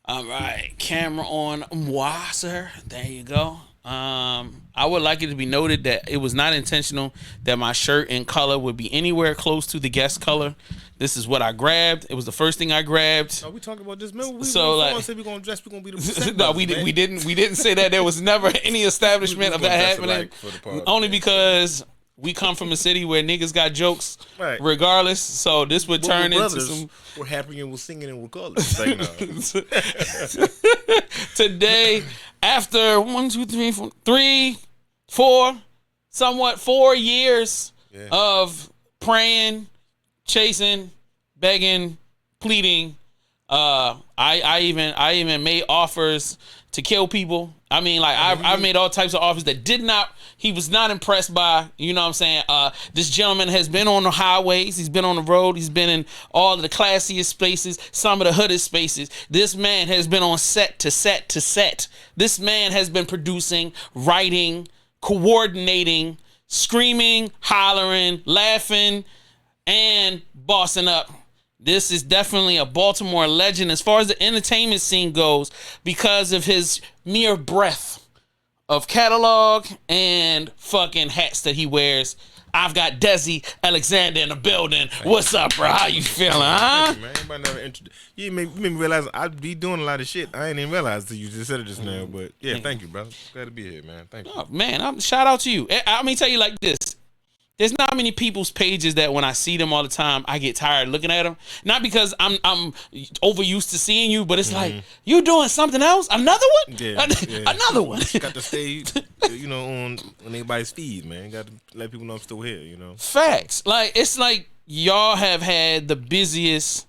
All right, camera on moi, sir. There you go. I would like it to be noted that it was not intentional that my shirt and color would be anywhere close to the guest color. This is what I grabbed. It was the first thing I grabbed. Oh, we talking about this. Remember, we So so, like, said we gonna dress. We gonna be the Set no, Brothers, man. we didn't say that. There was never any establishment of gonna that dress happening. alike for the party, Only man. because we come from a city where niggas got jokes, Right. regardless. So this would turn into brothers some. were happy and was singing and were colors. Like, no. Today, after 1, 2, 3, 4, 3, 4, somewhat 4 years of praying, chasing, begging, pleading, I even made offers to kill people. I mean, like I made all types of offers that he was not impressed by. You know what I'm saying? This gentleman has been on the highways, he's been on the road, he's been in all of the classiest spaces, some of the hoodest spaces. This man has been on set to set to set. This man has been producing, writing, coordinating, screaming, hollering, laughing, and bossing up. This is definitely a Baltimore legend as far as the entertainment scene goes because of his mere breadth of catalog and fucking hats that he wears. I've got Desi Alexander in the building. What's up, bro? How you feeling, huh? Man, you made me realize I be doing a lot of shit. I ain't even realized till you just said it just now. But yeah, thank you, brother. Glad to be here, man. Thank you. Oh, man, shout out to you. Let me tell you like this. There's not many people's pages that when I see them all the time, I get tired looking at them. Not because I'm overused to seeing you, but it's like, you doing something else? Another one? Yeah. Another one. Got to stay, on anybody's feed, man. Got to let people know I'm still here, Facts. Like, it's like y'all have had the busiest.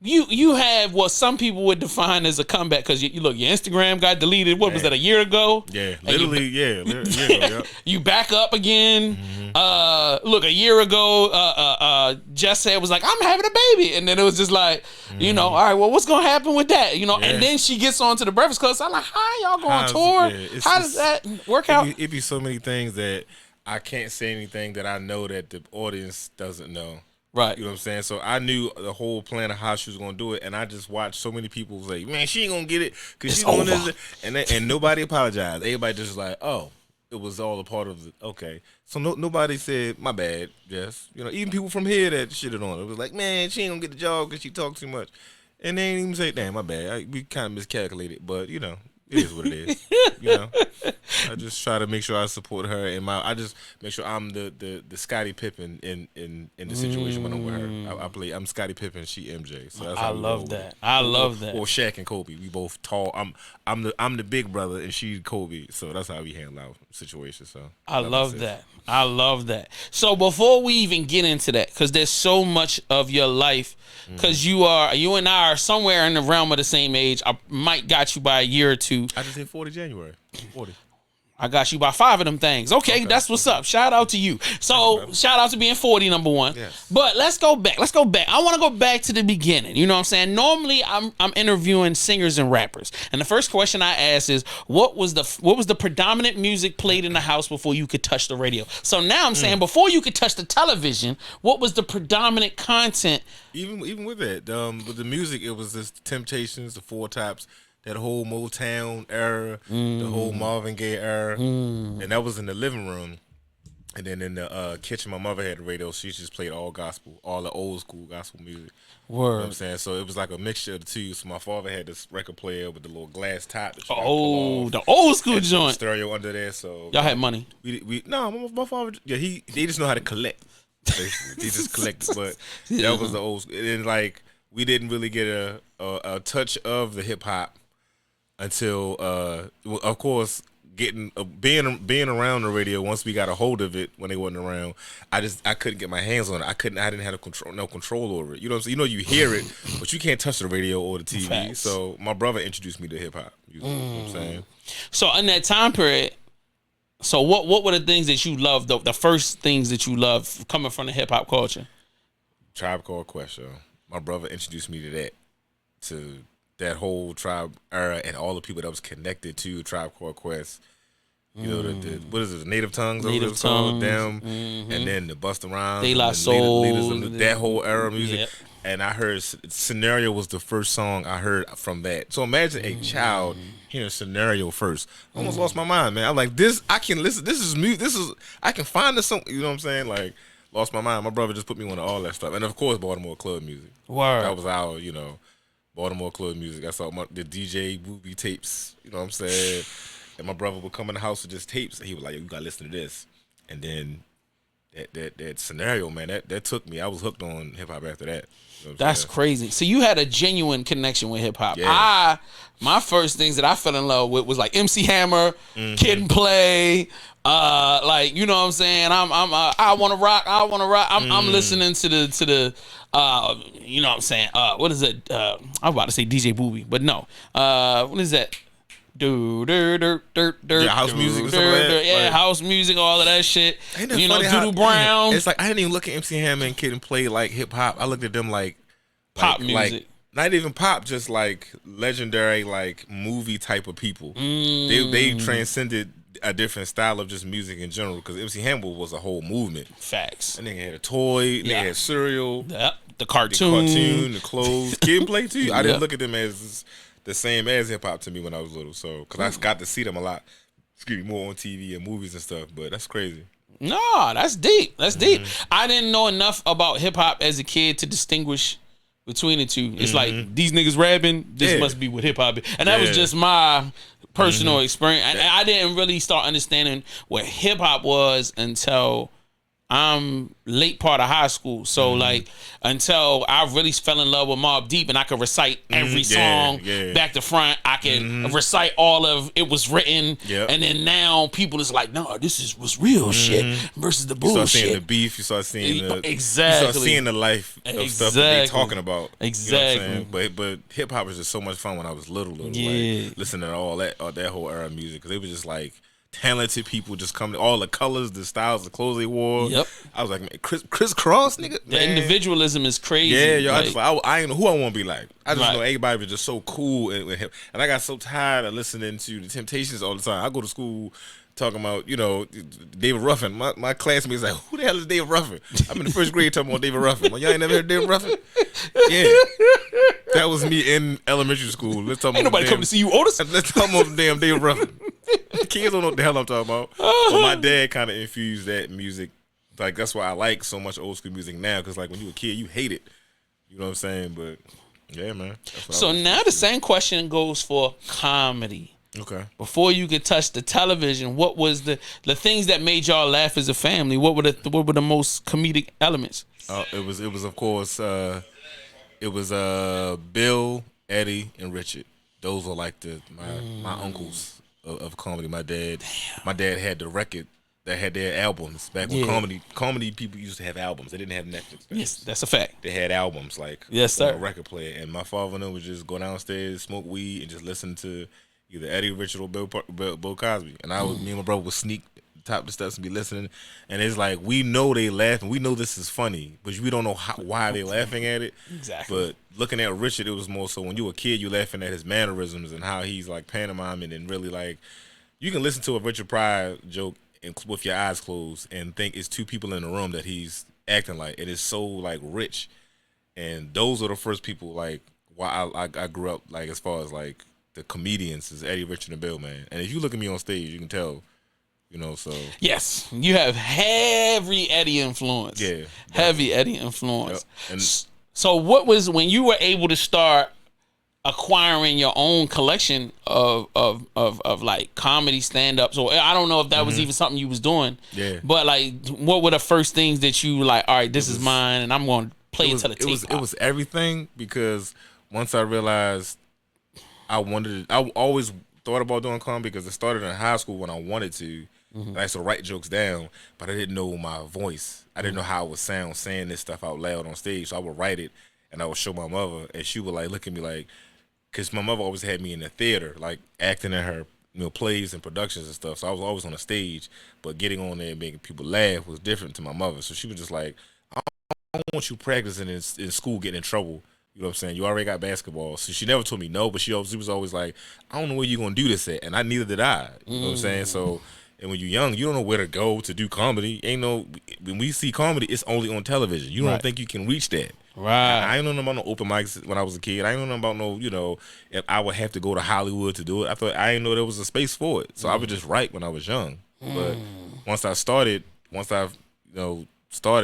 You have what some people would define as a comeback because you look, your Instagram got deleted. What was that, a year ago? Yeah, literally, a year ago. You back up again. Look, a year ago, Jess said was like, I'm having a baby, and then it was just like, all right, well, what's gonna happen with that? And then she gets on to the Breakfast Club. So I'm like, how y'all going tour? How does that work out? It'd be so many things that I can't say anything that I know that the audience doesn't know. Right. You know what I'm saying? So I knew the whole plan of how she was going to do it, and I just watched so many people say, man, she ain't going to get it because she's going to and nobody apologized. Everybody just like, oh, it was all a part of the, okay. So nobody said, my bad, Jess. Even people from here that shitted on it. It was like, man, she ain't going to get the job because she talks too much. And they ain't even say, damn, my bad. We kind of miscalculated, but, it is what it is. I just try to make sure I support her and I just make sure I'm the Scottie Pippen in the situation when I'm with her. I'm Scottie Pippen, she MJ. So that's how I love that. I love that. Or Shaq and Kobe. We both tall. I'm the big brother and she's Kobe. So that's how we handle our situation. So I love that. I love that. So before we even get into that, because there's so much of your life, because you and I are somewhere in the realm of the same age. I might got you by a year or two. I just hit 40 January. 40. I got you by 5 of them things. Okay, that's what's up. Shout out to you. So shout out to being 40, number one. Yes. But let's go back. I want to go back to the beginning. You know what I'm saying? Normally I'm interviewing singers and rappers. And the first question I ask is, what was the predominant music played in the house before you could touch the radio? So now I'm saying before you could touch the television, what was the predominant content? Even with that, with the music, it was just Temptations, the Four Tops, that whole Motown era, the whole Marvin Gaye era, and that was in the living room. And then in the kitchen, my mother had the radio. She just played all gospel, all the old school gospel music. Word. You know what I'm saying? So it was like a mixture of the two. So my father had this record player with the little glass top. That The old school joint. Stereo under there. So y'all had money. My father. Yeah, they just know how to collect. They just collect, but that was the old school. And like we didn't really get a touch of the hip hop until, of course, being around the radio. Once we got a hold of it, when they wasn't around, I couldn't get my hands on it. I didn't have no control over it. You know what I'm saying? You hear it, but you can't touch the radio or the TV. Facts. So my brother introduced me to hip hop. You know what I'm saying? So in that time period, so what were the things that you loved? The first things that you loved coming from the hip hop culture? Tribe Called Quest. My brother introduced me to that whole Tribe era and all the people that was connected to Tribe Called Quest. You know, the what is it, the Native Tongues, Native called, Tongues. them, and then the Busta Rhymes, De and La the Soul, leaders of that whole era of music. Yep. And I heard Scenario was the first song I heard from that. So imagine a child hearing Scenario first. I almost lost my mind, man. I'm like, this, I can listen, this is music, I can find this song, you know what I'm saying? Like, lost my mind. My brother just put me on to all that stuff. And of course, Baltimore club music. Word. That was our, Baltimore club music. I saw the DJ movie tapes, you know what I'm saying? And my brother would come in the house with just tapes, and he was like, "Yo, you gotta listen to this." And then that Scenario, man, that took me. I was hooked on hip hop after that. You know That's crazy. So you had a genuine connection with hip hop. Yeah. My first things that I fell in love with was like MC Hammer, Kid and Play, like, you know what I'm saying? I wanna rock. I'm listening to the you know what I'm saying? What is it? I'm about to say DJ Booby, but no. What is that? House music and stuff like that. Yeah, like, house music, all of that shit. Ain't that You know, funny Doodoo Brown. It's like I didn't even look at MC Hammer and Kid and Play like hip hop. I looked at them like Pop music. Not even pop, just like legendary, like movie type of people. They transcended a different style of just music in general, because MC Hammer was a whole movement. Facts. And nigga had a toy, nigga had cereal, Yep. The cartoon, the clothes, Kid and Play too. I didn't look at them as the same as hip hop to me when I was little. So, because I got to see them a lot, more on TV and movies and stuff. But that's crazy. No, that's deep. That's deep. I didn't know enough about hip hop as a kid to distinguish between the two. It's like, these niggas rapping, this must be what hip hop is. And that was just my personal experience. And I didn't really start understanding what hip hop was until I'm late part of high school. So like, until I really fell in love with Mobb Deep and I could recite every song back to front. I can recite all of it was written. And then now people is like, no, this was real shit versus the bullshit. You start seeing the beef. You start seeing the You start seeing the life of stuff that they talking about. Exactly. You know what I'm saying? But hip hop was just so much fun when I was little. Like, listening to all that whole era of music, because it was just like talented people just coming, all the colors, the styles, the clothes they wore. Yep. I was like, man, Chris Cross, nigga. The individualism is crazy. Yeah, yo, like, I ain't know who I want to be like. I just know everybody was just so cool with him. And I got so tired of listening to the Temptations all the time. I go to school talking about, David Ruffin. My classmates like, who the hell is David Ruffin? I'm in the first grade talking about David Ruffin. Like, y'all ain't never heard David Ruffin? Yeah. That was me in elementary school. Let's talk ain't nobody coming to see you, Otis. Let's talk about damn David Ruffin. Kids don't know what the hell I'm talking about. But my dad kind of infused that music. Like, that's why I like so much old school music now, because like when you were a kid, you hate it. You know what I'm saying? But yeah, man. So now the same question goes for comedy. Okay. Before you could touch the television, what was the things that made y'all laugh as a family? What were the most comedic elements? It was of course Bill, Eddie, and Richard. Those were like my uncles of comedy. My dad had the record that had their albums back when comedy people used to have albums. They didn't have Netflix. Yes, that's a fact. They had albums like on a record player, and my father and them would just go downstairs, smoke weed, and just listen to either Eddie, Richard, or Bill Cosby. And me and my brother would sneak top the steps and be listening. And it's like, we know they laughing, we know this is funny, but we don't know why they laughing at it. Exactly. But looking at Richard, it was more so when you were a kid, you laughing at his mannerisms and how he's like pantomiming, and really like, you can listen to a Richard Pryor joke with your eyes closed and think it's two people in the room that he's acting like. It is so like rich. And those are the first people like why I grew up, like, as far as like the comedians, is Eddie, Richard, and Bill, man. And if you look at me on stage, you can tell, so. Yes, you have heavy Eddie influence. Yeah. Heavy Eddie influence. Yep. And so what was, when you were able to start acquiring your own collection of like comedy stand-ups, or I don't know if that was even something you was doing. Yeah. But like, what were the first things that you like, all right, this is mine and I'm going to play it till the tape It was everything, because once I realized I always thought about doing comedy, because it started in high school when I wanted to. I used to write jokes down, but I didn't know my voice. I didn't know how it would sound saying this stuff out loud on stage. So I would write it and I would show my mother, and she would like look at me like, because my mother always had me in the theater, like acting in her plays and productions and stuff. So I was always on the stage, but getting on there and making people laugh was different to my mother. So she was just like, I don't want you practicing in school getting in trouble. You know what I'm saying? You already got basketball. So she never told me no, but she was always like, I don't know where you're going to do this at. And neither did I. You know what I'm saying? So And when you're young, you don't know where to go to do comedy. Ain't no when we see comedy, it's only on television. You don't think you can reach that. Right. I ain't know nothing about no open mics when I was a kid. I ain't know nothing about no, if I would have to go to Hollywood to do it. I didn't know there was a space for it. So I would just write when I was young. But once I started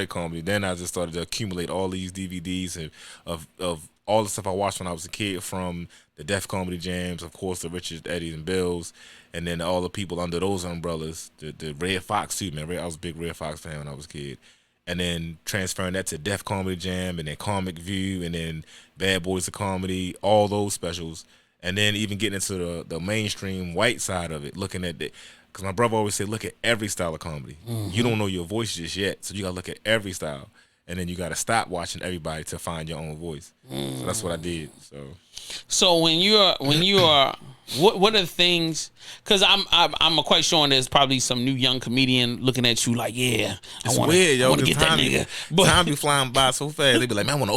comedy, then I just started to accumulate all these DVDs and of all the stuff I watched when I was a kid, from the Def Comedy Jams, of course, the Richard, Eddies, and Bills, and then all the people under those umbrellas, the Red Fox too, man. I was a big Red Fox fan when I was a kid. And then transferring that to Def Comedy Jam, and then Comic View, and then Bad Boys of Comedy, all those specials. And then even getting into the mainstream white side of it, looking at it. Because my brother always said, look at every style of comedy. You don't know your voice just yet, so you got to look at every style. And then you got to stop watching everybody to find your own voice. So that's what I did. So when you are what are the things? Because I'm quite sure there's probably some new young comedian looking at you like, yeah, it's weird, yo. I want to get that nigga. But time be flying by so fast. They be like, man, I want to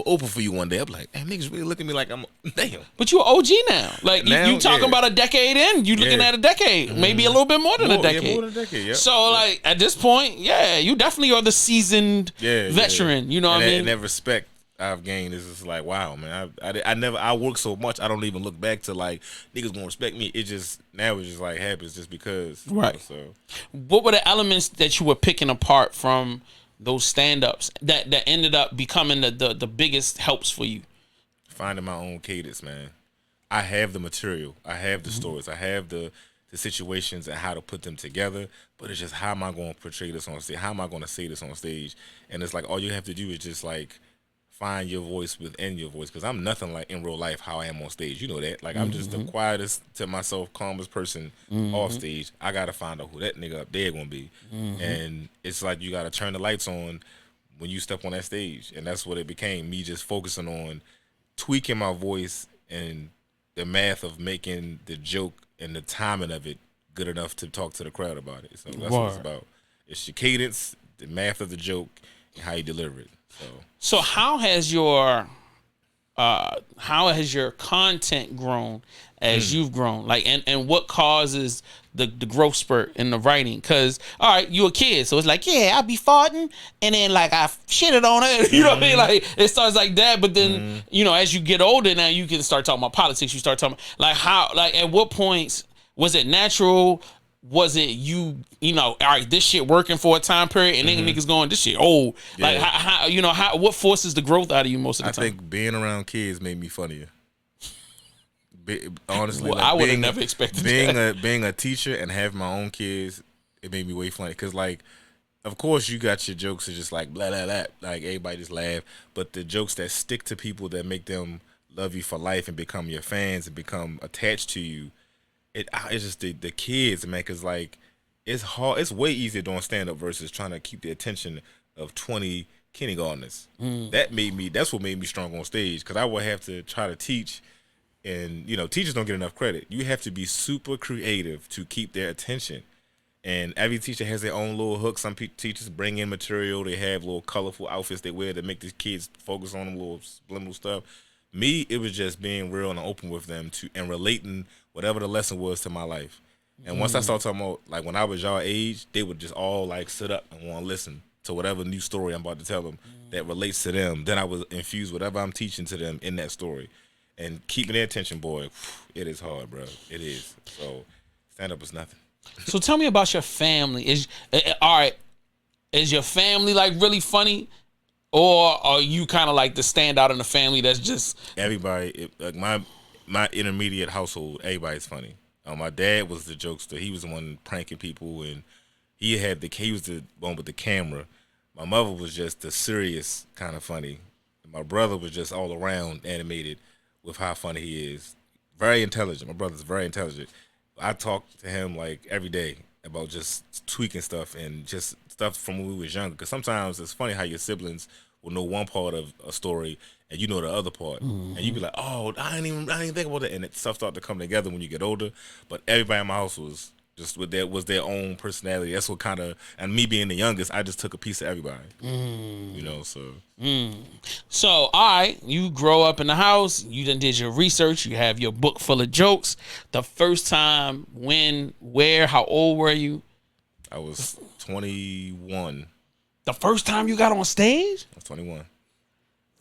open for you one day. I'm like, man, niggas really look at me like I'm damn. But you're OG now. Like now, you talking about a decade in. You looking at a decade, maybe a little bit more than a decade. Yeah, more than a decade. Yeah. So like at this point, you definitely are the seasoned veteran. You know what I mean? And that respect I've gained is just like, wow, man. I work so much, I don't even look back to like niggas gonna respect me. It just like happens just because. Right. So what were the elements that you were picking apart from those stand-ups that ended up becoming the biggest helps for you? Finding my own cadence, man. I have the material, I have the stories, I have the situations and how to put them together, but it's just how am I going to portray this on stage? How am I going to say this on stage? And it's like all you have to do is just like find your voice within your voice, because I'm nothing like in real life how I am on stage. You know that. Like I'm just the quietest to myself, calmest person off stage. I gotta find out who that nigga up there gonna be, and it's like you gotta turn the lights on when you step on that stage, and that's what it became. Me just focusing on tweaking my voice and the math of making the joke and the timing of it good enough to talk to the crowd about it. So that's what it's about. It's your cadence, the math of the joke, and how you deliver it. So how has your content grown as you've grown? Like, and what causes the growth spurt in the writing? Because all right, you a kid, so it's like, yeah, I be farting, and then like I shitted on it. You know what I mean? Like it starts like that, but then as you get older, now you can start talking about politics. You start talking like how, like at what points was it natural? Was it you all right, this shit working for a time period, and then niggas going, this shit old. Yeah. Like how what forces the growth out of you most of the time? I think being around kids made me funnier. Honestly, well, like I would have never expected being a teacher and having my own kids, it made me way funny. Because like, of course you got your jokes that just like blah blah blah, like everybody just laugh. But the jokes that stick to people, that make them love you for life and become your fans and become attached to you, it's just the kids, man. Because like it's hard. It's way easier doing stand up versus trying to keep the attention of 20 kindergartners. That's what made me strong on stage, because I would have to try to teach. And teachers don't get enough credit. You have to be super creative to keep their attention. And every teacher has their own little hook. Some teachers bring in material. They have little colorful outfits they wear to make the kids focus on them little subliminal stuff. Me, it was just being real and open with them and relating whatever the lesson was to my life. And once I started talking about, like, when I was y'all age, they would just all like sit up and want to listen to whatever new story I'm about to tell them that relates to them. Then I would infuse whatever I'm teaching to them in that story. And keeping their attention, boy, it is hard, bro. It is. So stand up is nothing. So tell me about your family. Is your family like really funny, or are you kind of like the standout in the family that's just everybody? Like my intermediate household, everybody's funny. My dad was the jokester. He was the one pranking people, and he was the one with the camera. My mother was just the serious kind of funny. My brother was just all around animated with how funny he is. Very intelligent. My brother's very intelligent. I talk to him like every day about just tweaking stuff and just stuff from when we was younger. Because sometimes it's funny how your siblings will know one part of a story and you know the other part. And you be like, oh, I didn't even think about that. And stuff start to come together when you get older. But everybody in my house was Just with that was their own personality. That's what kind of, and me being the youngest, I just took a piece of everybody. You know, so. So, all right, you grow up in the house. You done did your research. You have your book full of jokes. The first time, when, where, how old were you? I was 21. The first time you got on stage? I was 21.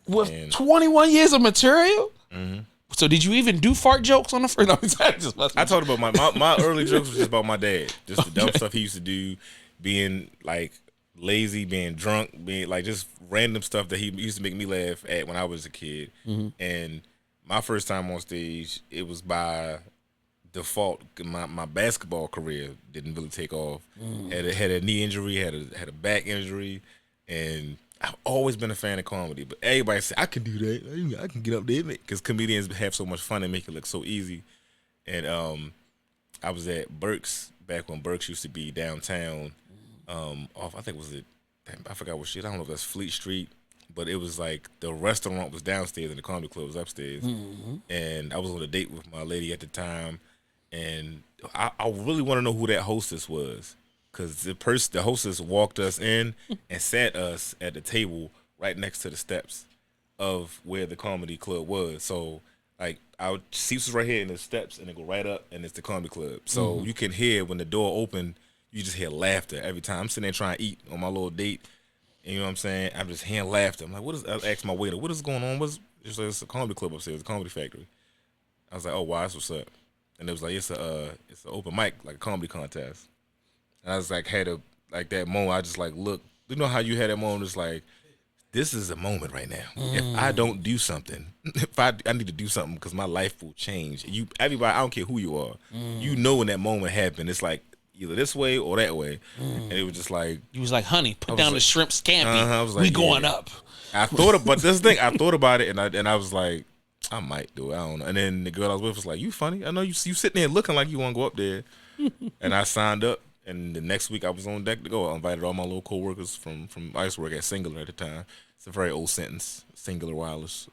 With 21 years of material? Mm-hmm. So did you even do fart jokes on the first? No, I talked about my early jokes was just about my dad, just the dumb stuff he used to do, being like lazy, being drunk, being like just random stuff that he used to make me laugh at when I was a kid. Mm-hmm. And my first time on stage, it was by default. My basketball career didn't really take off. Had a knee injury, had a back injury, and I've always been a fan of comedy, but everybody say I can do that. I can get up there because comedians have so much fun and make it look so easy. And I was at Burke's back when Burke's used to be downtown. Off I think was it? I forgot what shit. I don't know if that's Fleet Street, but it was like the restaurant was downstairs and the comedy club was upstairs. Mm-hmm. And I was on a date with my lady at the time, and I really want to know who that hostess was. Because the hostess walked us in and sat us at the table right next to the steps of where the comedy club was. So, like, our seats was right here in the steps, and they go right up, and it's the comedy club. So you can hear when the door opened, you just hear laughter every time. I'm sitting there trying to eat on my little date, and you know what I'm saying? I'm just hearing laughter. I'm like, I asked my waiter, what is going on? It's a comedy club upstairs, a comedy factory. I was like, oh, wow, that's what's up. And it was like, it's an open mic, like a comedy contest. And I was like, that moment, I just like, look, you know how you had that moment, it's like, this is a moment right now. If I don't do something, I need to do something because my life will change. Everybody, I don't care who you are, you know when that moment happened, it's like either this way or that way. And it was just like, you was like, honey, put down the shrimp scampi. I was like, we going up. I thought about it, and I was like, I might do it. I don't know. And then the girl I was with was like, you funny. I know you sitting there looking like you want to go up there. And I signed up. And the next week I was on deck to go. I invited all my little coworkers from I used to work at Singular at the time. It's a very old sentence, Singular Wireless.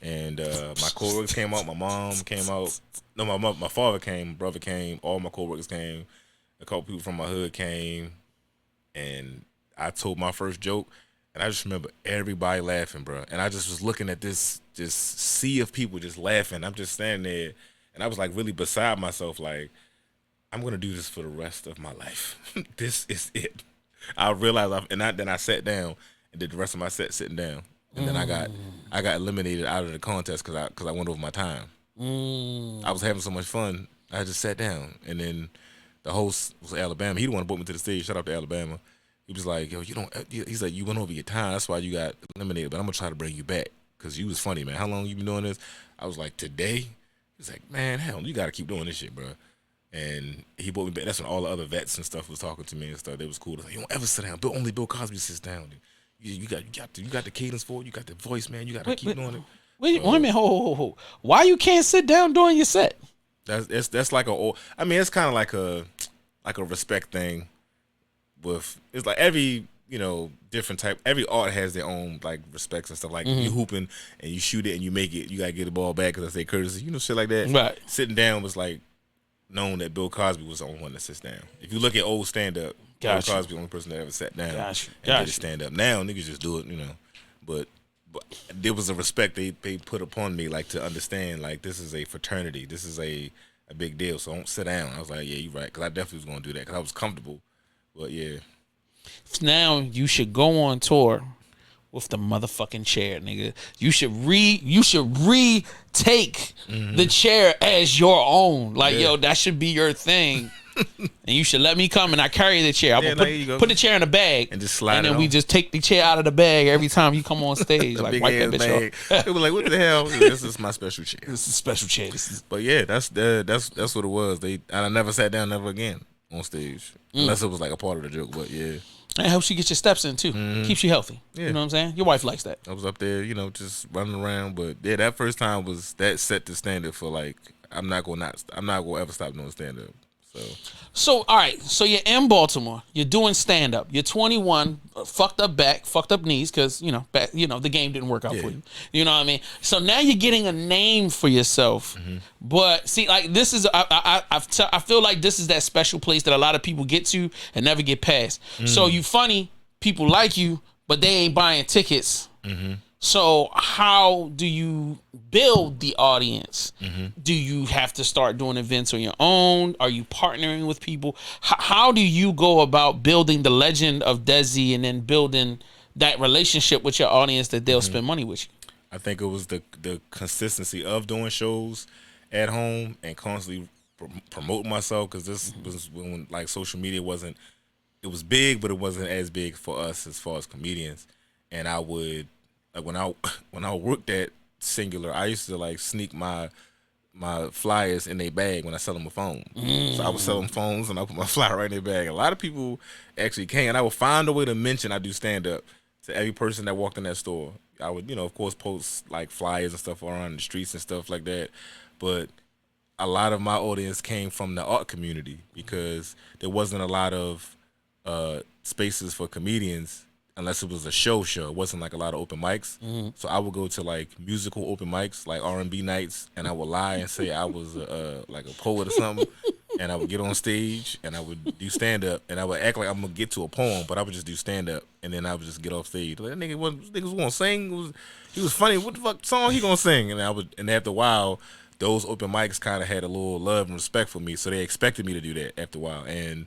And my coworkers came out. My mom came out. No, my father came. My brother came. All my coworkers came. A couple people from my hood came. And I told my first joke. And I just remember everybody laughing, bro. And I just was looking at this just sea of people just laughing. I'm just standing there. And I was like really beside myself, like, I'm gonna do this for the rest of my life. This is it. I realized, then I sat down and did the rest of my set sitting down, and then I got eliminated out of the contest because I went over my time. I was having so much fun, I just sat down, and then the host was Alabama. He the one who brought me to the stage. Shout out to Alabama. He was like, yo, he's like, you went over your time. That's why you got eliminated. But I'm gonna try to bring you back because you was funny, man. How long you been doing this? I was like, today. He was like, man, hell, you gotta keep doing this shit, bro. And he brought me back. That's when all the other vets and stuff was talking to me and stuff. They was cool. Like, you don't ever sit down. Only Bill Cosby sits down. You got the cadence for it. You got the voice, man. You got to keep doing it. Wait a minute. Hold. Why you can't sit down during your set? That's like it's kind of like a respect thing. It's like every different type. Every art has their own like respects and stuff. Like you hooping and you shoot it and you make it. You gotta get the ball back because I say courtesy. Shit like that. Right. Sitting down was like known that Bill Cosby was the only one that sits down. If you look at old stand-up, Bill Cosby the only person that ever sat down and did a stand-up. Now, niggas just do it, But there was a respect they put upon me, like, to understand, like, this is a fraternity. This is a big deal, so don't sit down. I was like, yeah, you're right, because I definitely was going to do that, because I was comfortable. But, yeah. Now you should go on tour with the motherfucking chair, nigga. You should retake the chair as your own. Like, yo, that should be your thing. And you should let me come and I carry the chair. I'm gonna put the chair in a bag and just slide and then it we on. just take the chair out of the bag every time you come on stage. Like, wipe that bitch off. They were like, what the hell? This is my special chair. This is a special chair. But yeah, that's what it was. I never sat down never again on stage. Unless it was like a part of the joke, but yeah. It helps you get your steps in too. Keeps you healthy. Yeah. You know what I'm saying? Your wife likes that. I was up there, just running around. But yeah, that first time that set the standard for like I'm not gonna ever stop doing stand up. So, all right. So you're in Baltimore. You're doing stand up. You're 21. Fucked up back, fucked up knees, because the game didn't work out for you. You know what I mean? So now you're getting a name for yourself. But see, like this is I feel like this is that special place that a lot of people get to and never get past. So you funny, people like you, but they ain't buying tickets. So how do you build the audience? Do you have to start doing events on your own? Are you partnering with people? How do you go about building the legend of Desi and then building that relationship with your audience that they'll spend money with you? I think it was the consistency of doing shows at home and constantly promoting myself, because this was when like social media wasn't, it was big, but it wasn't as big for us as far as comedians. And I would, like when I worked at Singular, I used to like sneak my flyers in their bag when I sell them a phone. So I would sell them phones and I put my flyer right in their bag. A lot of people actually came, and I would find a way to mention I do stand up to every person that walked in that store. I would, of course, post like flyers and stuff around the streets and stuff like that. But a lot of my audience came from the art community, because there wasn't a lot of spaces for comedians unless it was a show. It wasn't like a lot of open mics. So I would go to like musical open mics, like R&B nights, and I would lie and say I was like a poet or something, and I would get on stage and I would do stand up, and I would act like I'm gonna get to a poem, but I would just do stand up, and then I would just get off stage. Like, that nigga was gonna sing. He was funny. What the fuck song he gonna sing? And after a while, those open mics kind of had a little love and respect for me, so they expected me to do that after a while, and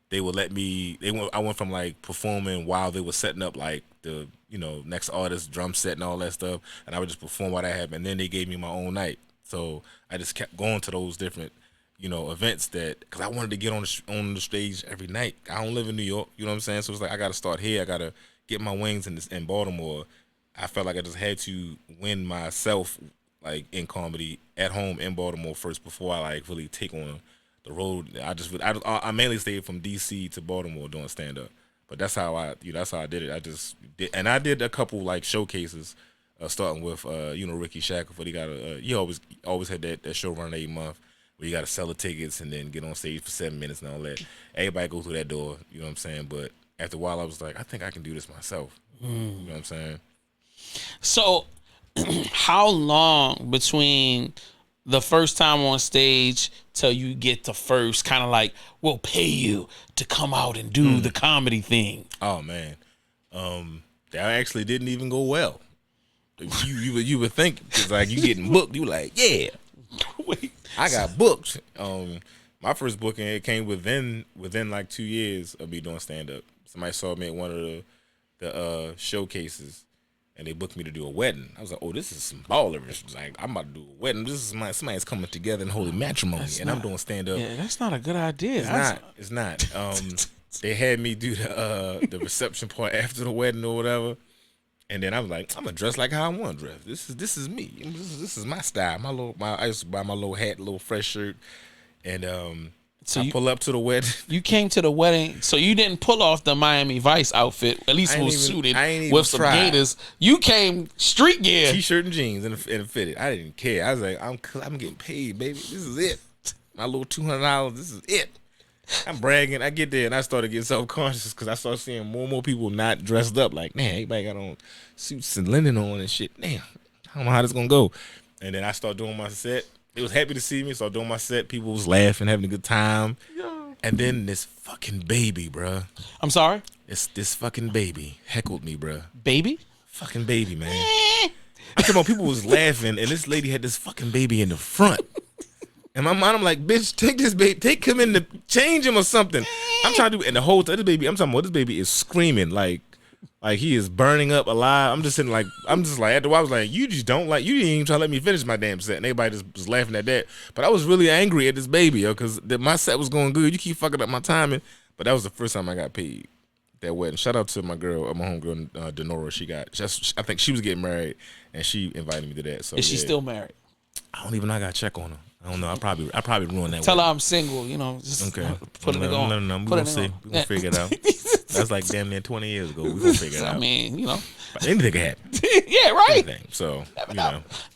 they would let me. I went from like performing while they were setting up like the next artist drum set and all that stuff, and I would just perform while that happened. And then they gave me my own night, so I just kept going to those different events, that because I wanted to get on the stage every night. I don't live in New York, you know what I'm saying? So it's like I got to start here. I got to get my wings in Baltimore. I felt like I just had to win myself like in comedy at home in Baltimore first before I like really take on the road. I mainly stayed from Desi to Baltimore doing stand up, but that's how I did it. I did a couple like showcases, starting with Ricky Shackelford. He always had that show running every month where you got to sell the tickets and then get on stage for 7 minutes and all that. Everybody go through that door, you know what I'm saying? But after a while, I was like, I think I can do this myself. You know what I'm saying? So, how long between the first time on stage till you get the first kind of like, we'll pay you to come out and do the comedy thing? Oh man, that actually didn't even go well. You would think, because like you getting booked, you like, yeah, wait, I got booked. My first booking, it came within like 2 years of me doing stand up. Somebody saw me at one of the showcases, and they booked me to do a wedding. I was like, oh, this is some ballerist. Like, I'm about to do a wedding. This is somebody's coming together in holy matrimony, and I'm doing stand up. Yeah, that's not a good idea. It's not. They had me do the reception part after the wedding or whatever, and then I was like, I'm gonna dress like how I want to dress. This is me. This is my style. I used to buy my little hat, little fresh shirt, and so I pull up to the wedding. You came to the wedding, so you didn't pull off the Miami Vice outfit. At least it was suited with some gaiters. You came street gear, t-shirt and jeans, and it fitted. I didn't care. I was like, I'm getting paid, baby. This is it. My little $200. This is it. I'm bragging. I get there and I started getting self-conscious because I started seeing more and more people not dressed up. Like, man, everybody got on suits and linen on and shit. Damn, I don't know how this gonna go. And then I started doing my set. They was happy to see me. Started doing my set. People was laughing, having a good time. Yo. And then this fucking baby, bruh. I'm sorry? This fucking baby heckled me, bruh. Baby? Fucking baby, man. I'm talking about people was laughing and this lady had this fucking baby in the front. In my mind, I'm like, bitch, take this baby, take him in to change him or something. I'm trying to do, and the whole time, this baby is screaming like he is burning up alive. I'm just like, after a while, I was like, you just don't like, you didn't even try to let me finish my damn set. And everybody just was laughing at that. But I was really angry at this baby, yo, because my set was going good. You keep fucking up my timing. But that was the first time I got paid that wedding. Shout out to my girl, my homegirl, Denora. I think she was getting married, and she invited me to that. So is she still married? I don't even know. I got to check on her. I don't know. I probably ruined that. Tell her I'm single. Just okay. Put it on. No. We're gonna see. We're gonna figure it out. That's like damn near 20 years ago. We gonna figure it out. I mean, anything can happen. Yeah, right. Anything. So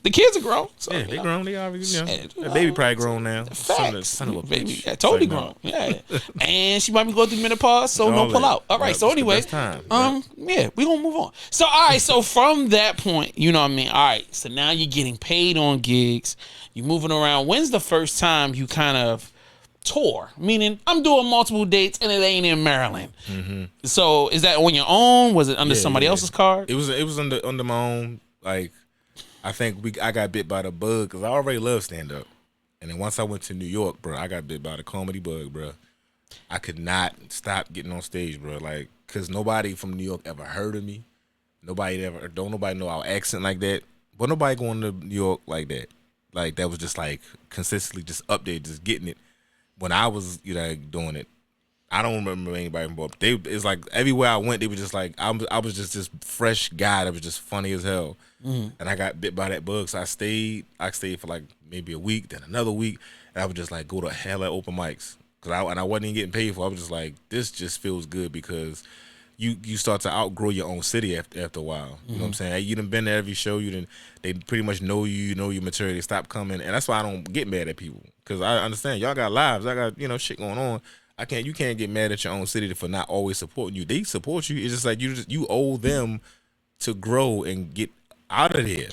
the kids are grown. So, yeah, they grown. They already, the baby probably grown now. Facts. Son of a baby, bitch. yeah, totally grown. Yeah, and she might be going through menopause, so no pull out. All right. So anyway, yeah, we gonna move on. So all right. So from that point, you know what I mean. All right. So now you're getting paid on gigs. You're moving around. When's the first time you kind of tour? Meaning, I'm doing multiple dates and it ain't in Maryland. Mm-hmm. So is that on your own? Was it under somebody else's card? It was under my own. Like, I think I got bit by the bug because I already love stand up, and then once I went to New York, bro, I got bit by the comedy bug, bro. I could not stop getting on stage, bro. Like, cause nobody from New York ever heard of me. Don't nobody know our accent like that. But nobody going to New York like that. Like, that was just like consistently just up there, just getting it. When I was, doing it, I don't remember anybody from Baltimore. It's like everywhere I went, they were just like, I was just this fresh guy that was just funny as hell. Mm. And I got bit by that bug, so I stayed for like maybe a week, then another week, and I would just like go to hella open mics. And I wasn't even getting paid for it. I was just like, this just feels good because you start to outgrow your own city after a while. You know what I'm saying? Hey, you done been to every show. They pretty much know you know your material. They stop coming, and that's why I don't get mad at people because I understand y'all got lives. I got shit going on. You can't get mad at your own city for not always supporting you. They support you. It's just like you owe them to grow and get out of there.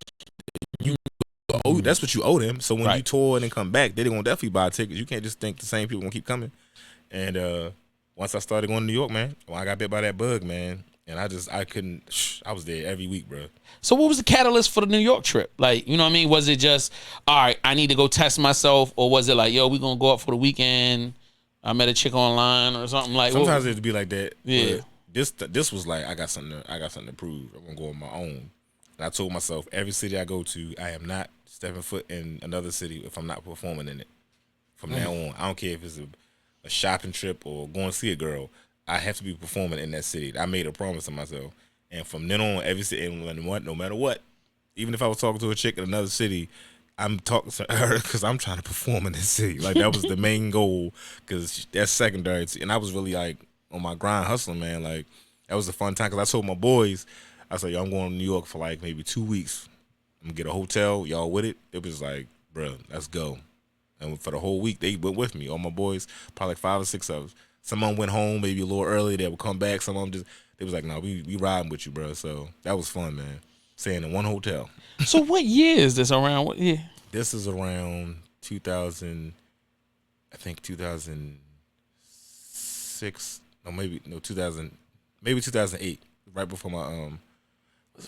That's what you owe them. So when you tour and then come back, they're gonna definitely buy tickets. You can't just think the same people gonna keep coming. And once I started going to New York, man, when I got bit by that bug, man, and I couldn't. I was there every week, bro. So what was the catalyst for the New York trip? Like, you know what I mean? Was it just, all right, I need to go test myself, or was it like, yo, we gonna go out for the weekend? I met a chick online or something like. Sometimes it'd be like that. Yeah. This was like I got something to prove. I'm gonna go on my own. And I told myself every city I go to, I am not stepping foot in another city if I'm not performing in it. From now on, I don't care if it's a shopping trip or going to see a girl. I have to be performing in that city. I made a promise to myself, and from then on, every city, no matter what, even if I was talking to a chick in another city, I'm talking to her because I'm trying to perform in this city. Like, that was the main goal, because that's secondary. And I was really like on my grind, hustling, man. Like, that was a fun time because I told my boys, I said, yo, I'm going to New York for like maybe 2 weeks. I'm gonna get a hotel. Y'all with it? It was like, bro, let's go. And for the whole week, they went with me. All my boys, probably like 5 or 6 of us. Some of them went home maybe a little early. They would come back. Some of them they was like, no, we riding with you, bro. So that was fun, man. Staying in one hotel. So what year is this around? What year? This is around 2000, I think 2006. No, maybe 2008. Right before my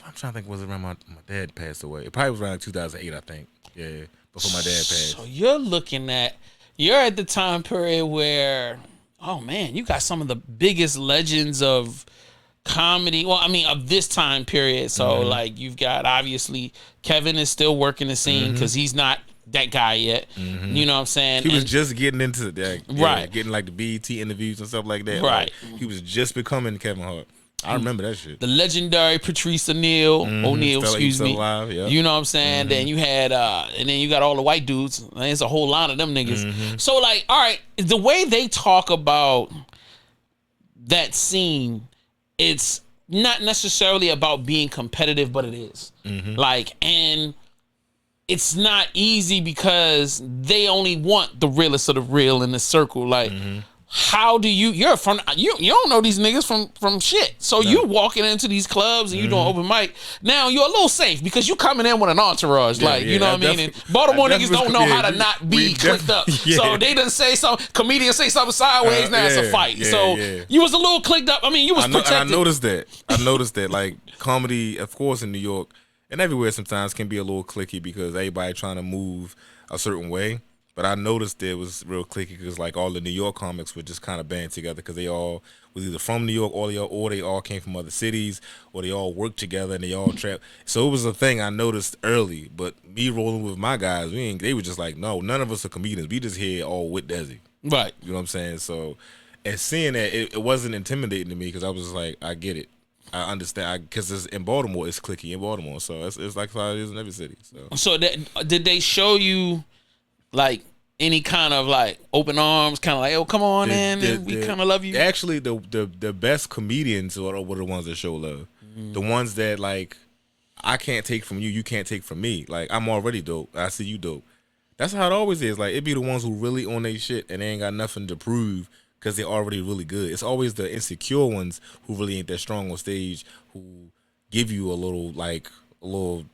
I'm trying to think, was it around my dad passed away? It probably was around 2008, I think. Yeah, before my dad passed. So you're at the time period where, oh man, you got some of the biggest legends of comedy. Well, I mean, of this time period. So like, you've got, obviously, Kevin is still working the scene because he's not that guy yet. You know what I'm saying? He was just getting into that. Right. Getting like the BET interviews and stuff like that. Right. Like, he was just becoming Kevin Hart. I remember that shit. The legendary Patrice O'Neal, excuse me. Alive, yep. You know what I'm saying? Then you had, and then you got all the white dudes. There's a whole lot of them niggas. So like, all right, the way they talk about that scene, it's not necessarily about being competitive, but it is. Like, and it's not easy because they only want the realest of the real in the circle. Like, how do you don't know these niggas from shit. So you walking into these clubs and you doing open mic. Now you're a little safe because you coming in with an entourage. You know what I mean? And Baltimore niggas don't know how to not be clicked up. So they done say comedians say something sideways, now it's a fight. You was a little clicked up. I mean, you was protected. I noticed that. Like, comedy, of course, in New York and everywhere sometimes can be a little cliquey because everybody trying to move a certain way. But I noticed it was real cliquey because like all the New York comics were just kind of band together because they all was either from New York or they all came from other cities or they all worked together and they all trapped. So it was a thing I noticed early. But me rolling with my guys, they were just like, no, none of us are comedians. We just here all with Desi. Right. You know what I'm saying? So, and seeing that, it wasn't intimidating to me because I was like, I get it. I understand because in Baltimore, it's cliquey in Baltimore. So it's like how it is in every city. So did they show you, like, any kind of like open arms, kind of like, oh, come on in, and we kind of love you? Actually, the best comedians were the ones that show love. The ones that like I can't take from you, you can't take from me. Like I'm already dope. I see you dope. That's how it always is. Like it be the ones who really on their shit and they ain't got nothing to prove because they're already really good. It's always the insecure ones who really ain't that strong on stage who give you a little,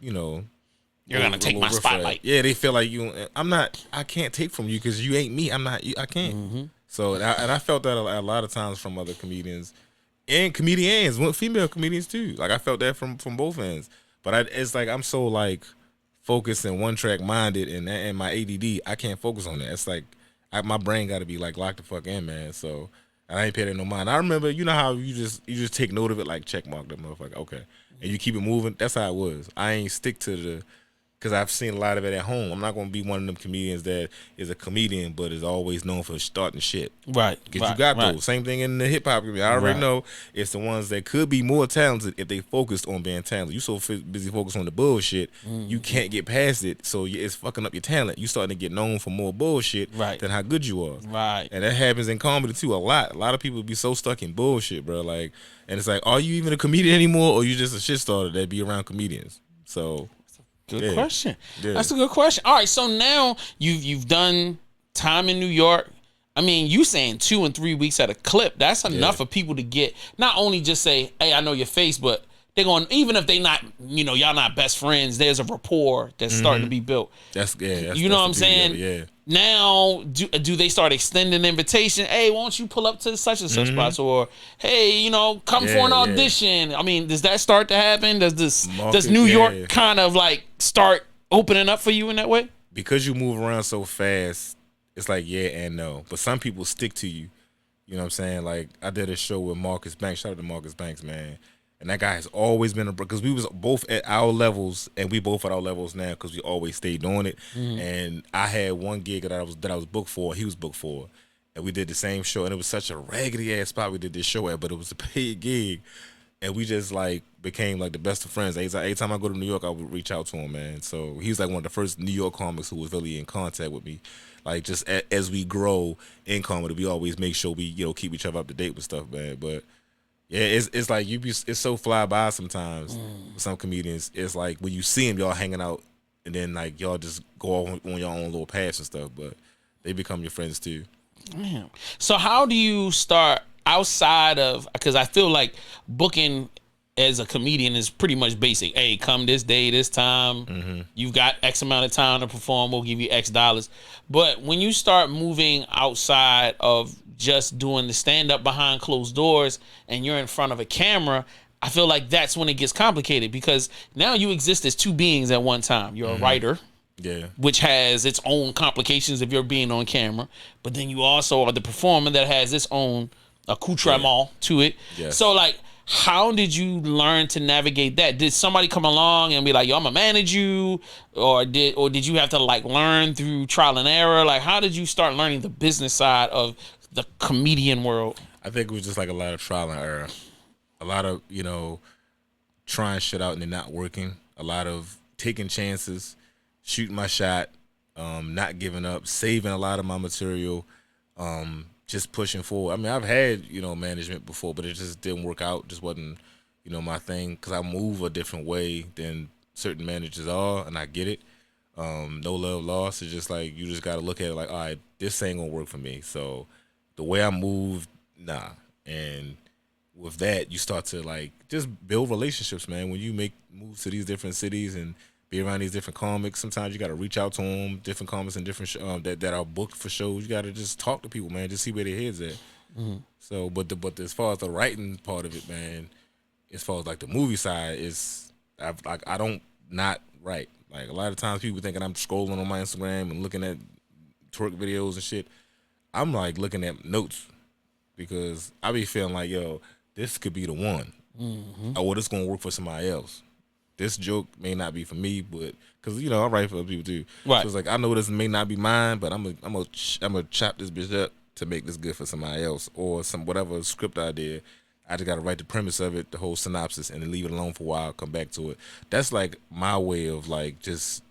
you know. You're gonna take my spotlight. Yeah, they feel like you. I'm not. I can't take from you because you ain't me. I'm not. I can't. Mm-hmm. So and I felt that a lot of times from other comedians and comedians, female comedians too. Like I felt that from both ends. But it's like I'm so like focused and one track minded and my ADD. I can't focus on that. It's like my brain got to be like locked the fuck in, man. So I ain't paying it no mind. I remember, you know how you just take note of it, like check mark that motherfucker. Okay, and you keep it moving. That's how it was. I ain't stick to the. Because I've seen a lot of it at home. I'm not going to be one of them comedians that is a comedian but is always known for starting shit. Right. Because you got those. Same thing in the hip-hop community. I already know it's the ones that could be more talented if they focused on being talented. You so busy focused on the bullshit, you can't get past it. So it's fucking up your talent. You starting to get known for more bullshit than how good you are. Right. And that happens in comedy too a lot. A lot of people be so stuck in bullshit, bro. Like, and it's like, are you even a comedian anymore or you just a shit starter that be around comedians? So... Good question. Yeah. That's a good question. All right, so now you've done time in New York. I mean, you saying 2 and 3 weeks at a clip. That's enough for people to get, not only just say, hey, I know your face, but they're going, even if they not, you know, y'all not best friends, there's a rapport that's starting to be built. That's you know what I'm saying? Yeah. Now, do they start extending invitation? Hey, why don't you pull up to such and such spots? Or, hey, you know, come for an audition. I mean, does that start to happen? Does New York kind of like start opening up for you in that way? Because you move around so fast, it's like yeah and no. But some people stick to you. You know what I'm saying? Like I did a show with Marcus Banks. Shout out to Marcus Banks, man. And that guy has always been because we was both at our levels, and we both at our levels now because we always stayed doing it. And I had one gig that I was booked for, he was booked for, and we did the same show. And it was such a raggedy ass spot we did this show at, but it was a paid gig, and we just like became like the best of friends. Every time I go to New York, I would reach out to him, man. So he was like one of the first New York comics who was really in contact with me. Like just as we grow in comedy, we always make sure we keep each other up to date with stuff, man. But yeah, it's like it's so fly by sometimes. Some comedians, it's like when you see them, y'all hanging out, and then like y'all just go on your own little paths and stuff. But they become your friends too. Damn. So how do you start outside of? Because I feel like booking as a comedian is pretty much basic. Hey, come this day, this time. You've got X amount of time to perform. We'll give you X dollars. But when you start moving outside of just doing the stand-up behind closed doors and you're in front of a camera, I feel like that's when it gets complicated because now you exist as two beings at one time. You're a writer, which has its own complications if you're being on camera, but then you also are the performer that has its own accoutrement to it. So like, how did you learn to navigate that? Did somebody come along and be like, yo, I'm gonna manage you? Or did you have to like learn through trial and error? Like, how did you start learning the business side of the comedian world? I think it was just like a lot of trial and error. A lot of, trying shit out and it not working. A lot of taking chances, shooting my shot, not giving up, saving a lot of my material, just pushing forward. I mean, I've had, management before, but it just didn't work out. Just wasn't, my thing because I move a different way than certain managers are, and I get it. No love lost. It's just like you just got to look at it like, all right, this ain't going to work for me. So the way I move, nah. And with that, you start to like just build relationships, man. When you make moves to these different cities and be around these different comics, sometimes you got to reach out to them, different comics and different that are booked for shows. You got to just talk to people, man, just see where their heads at. So, but as far as the writing part of it, man, as far as like the movie side, I don't not write. Like a lot of times people thinking I'm scrolling on my Instagram and looking at twerk videos and shit. I'm like looking at notes because I be feeling like, yo, this could be the one. Or this gonna work for somebody else. This joke may not be for me, but because I write for other people too. Right. So it's like I know this may not be mine, but I'm gonna chop this bitch up to make this good for somebody else or some whatever script idea. I just gotta write the premise of it, the whole synopsis, and then leave it alone for a while. Come back to it. That's like my way of like just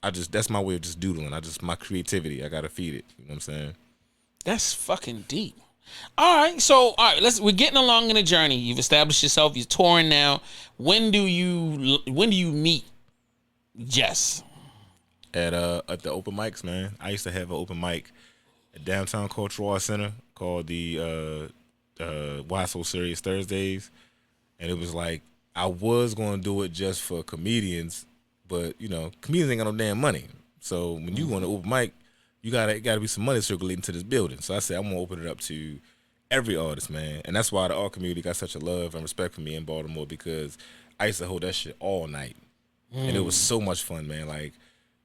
that's my way of just doodling. My creativity. I gotta feed it. You know what I'm saying? That's fucking deep. All right, we're getting along in the journey. You've established yourself. You're touring now. When do you meet Jess? At the open mics, man. I used to have an open mic at Downtown Cultural Arts Center called the Why So Serious Thursdays, and it was like I was going to do it just for comedians, but comedians ain't got no damn money. So when you go on the open mic, you gotta be some money circulating to this building. So I said I'm gonna open it up to every artist, man, and that's why the art community got such a love and respect for me in Baltimore, because I used to hold that shit all night, and it was so much fun, man. Like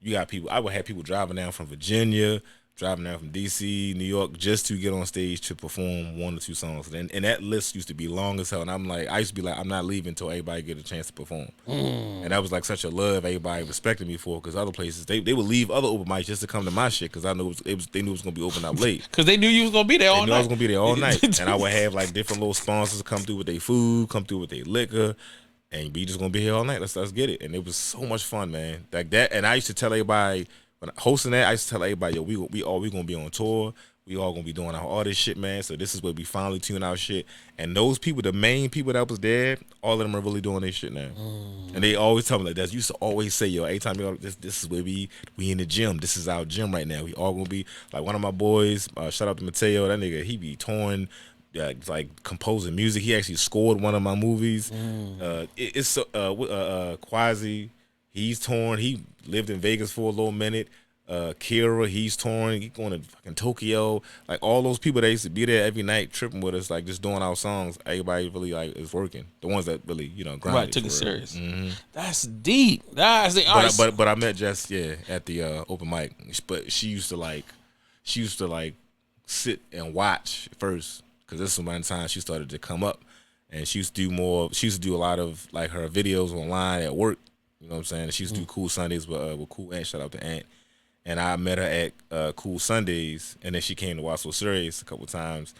you got people, I would have people driving down from Virginia, driving down from Desi, New York, just to get on stage to perform 1 or 2 songs. And that list used to be long as hell. And I used to be like, I'm not leaving until everybody get a chance to perform. And that was like such a love everybody respected me for, because other places, they would leave other open mics just to come to my shit, because I knew they knew it was going to be open up late. Because they knew you was going to be there all night. They knew I was going to be there all night. And I would have like different little sponsors come through with their food, come through with their liquor. And we just gonna be here all night. Let's get it. And it was so much fun, man. Like that. And I used to tell everybody when hosting that, I used to tell everybody, yo, we gonna be on tour. We all gonna be doing our artist shit, man. So this is where we finally tune our shit. And those people, the main people that was there, all of them are really doing their shit now. And they always tell me like that. Used to always say, yo, anytime you this is where we in the gym. This is our gym right now. We all gonna be like one of my boys. Shout out to Mateo. That nigga, he be touring. Like composing music. He actually scored one of my movies. It's Quasi. He's touring. He lived in Vegas for a little minute. Kira, he's touring. He's going to fucking Tokyo. Like all those people that used to be there every night tripping with us, like just doing our songs. Everybody really like is working. The ones that really grind. Right, took it serious. That's deep. That's the but I met Jess at the open mic. But she used to like sit and watch first. Because this was one time she started to come up, and she used to do a lot of like her videos online at work. You know what I'm saying? She used to do Cool Sundays with Cool Ant. Shout out to Ant. And I met her at Cool Sundays, and then she came to Why So Serious a couple times,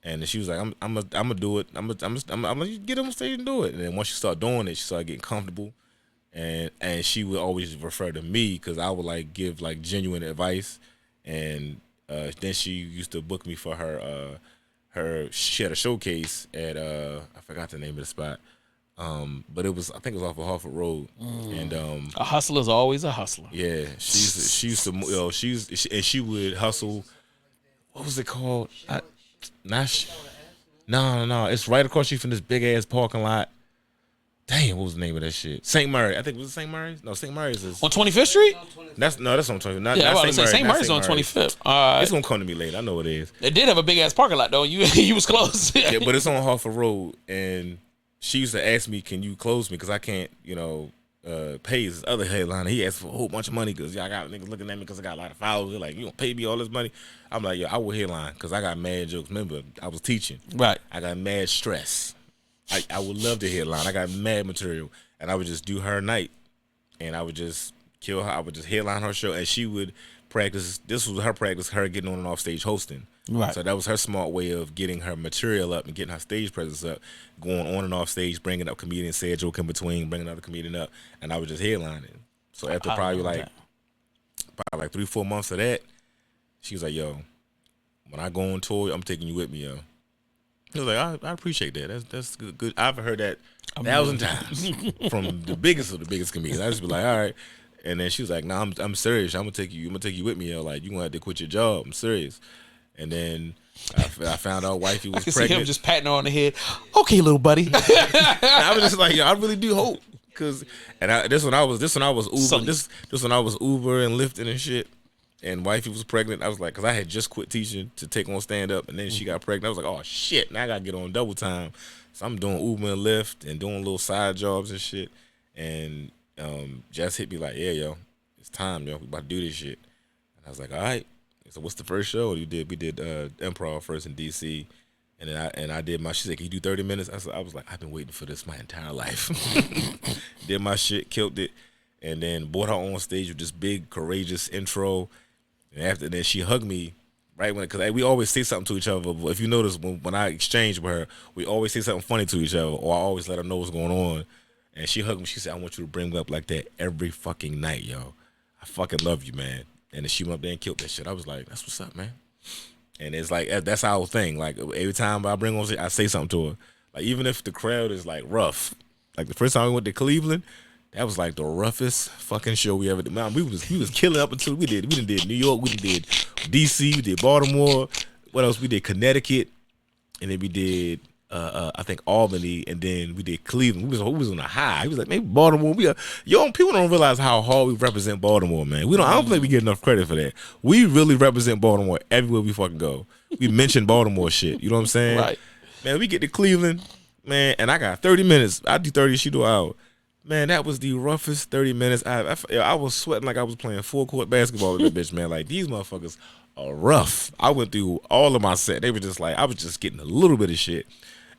and then she was like, "I'm gonna do it. I'm gonna get on stage and do it." And then once she started doing it, she started getting comfortable, and she would always refer to me because I would like give like genuine advice, and then she used to book me for her. She had a showcase at I forgot the name of the spot, but I think it was off of Harford Road, and a hustler's always a hustler. Yeah, she used to she would hustle. What was it called? No, it's right across the street from this big ass parking lot. Damn, what was the name of that shit? St. Mary. I think it was St. Mary's. No, St. Mary's is on 25th Street. That's on 25th. Not St. Mary's. St. Mary's on 25th. It's gonna come to me later. I know it is. It did have a big ass parking lot though. You was close. Yeah, but it's on Harford Road, and she used to ask me, "Can you close me? Because I can't, pay his other headliner. He asked for a whole bunch of money because I got niggas looking at me because I got a lot of followers. They're like, you gonna pay me all this money? I'm like, yo, I will headline because I got mad jokes. Remember, I was teaching. Right. I got mad stress. I would love to headline. I got mad material, and I would just do her night, and I would just kill her. I would just headline her show, and she would practice. This was her practice, her getting on and off stage hosting. Right. So that was her smart way of getting her material up and getting her stage presence up, going on and off stage, bringing up comedians, say a joke in between, bringing another comedian up, and I was just headlining. So after probably like 3-4 months of that, she was like, yo, when I go on tour, I'm taking you with me, yo. He was like, I appreciate that. That's good. I've heard that 1,000 times from the biggest of the biggest comedians. I just be like, all right. And then she was like, nah, I'm serious. I'm gonna take you with me, yo. Like, you gonna have to quit your job. I'm serious. And then I found out wifey was pregnant. See him just patting her on the head. Okay, little buddy. I was just like, yo, I really do hope, this when I was Uber, this when I was Uber and lifting and shit. And wifey was pregnant. I was like, because I had just quit teaching to take on stand up, and then she got pregnant. I was like, oh shit, now I gotta get on double time. So I'm doing Uber and Lyft and doing little side jobs and shit. And Jess hit me like, yeah, yo, it's time, yo. We about to do this shit. And I was like, all right. So what's the first show we did improv first in DC, and then I did my shit. She said, can you do 30 minutes? I was like, I've been waiting for this my entire life. Did my shit, killed it, and then brought her on stage with this big courageous intro. And after that, she hugged me right when, because we always say something to each other. But if you notice, when I exchange with her, we always say something funny to each other, or I always let her know what's going on. And she hugged me. She said, I want you to bring me up like that every fucking night, yo. I fucking love you, man. And then she went up there and killed that shit. I was like, that's what's up, man. And it's like, that's our thing. Like, every time I bring on, I say something to her. Like, even if the crowd is like rough. Like, the first time we went to Cleveland, that was like the roughest fucking show we ever did. Man, we was killing up until we did New York, we did DC, we did Baltimore. What else? We did Connecticut, and then we did I think Albany, and then we did Cleveland. We was on a high. He was like, maybe Baltimore. People don't realize how hard we represent Baltimore, man. I don't think we get enough credit for that. We really represent Baltimore everywhere we fucking go. We mention Baltimore shit. You know what I'm saying? Right. Man, we get to Cleveland, man, and I got 30 minutes. I do 30, she do an hour. Man, that was the roughest 30 minutes. I was sweating like I was playing full-court basketball with that bitch, man. Like, these motherfuckers are rough. I went through all of my set. They were just like, I was just getting a little bit of shit.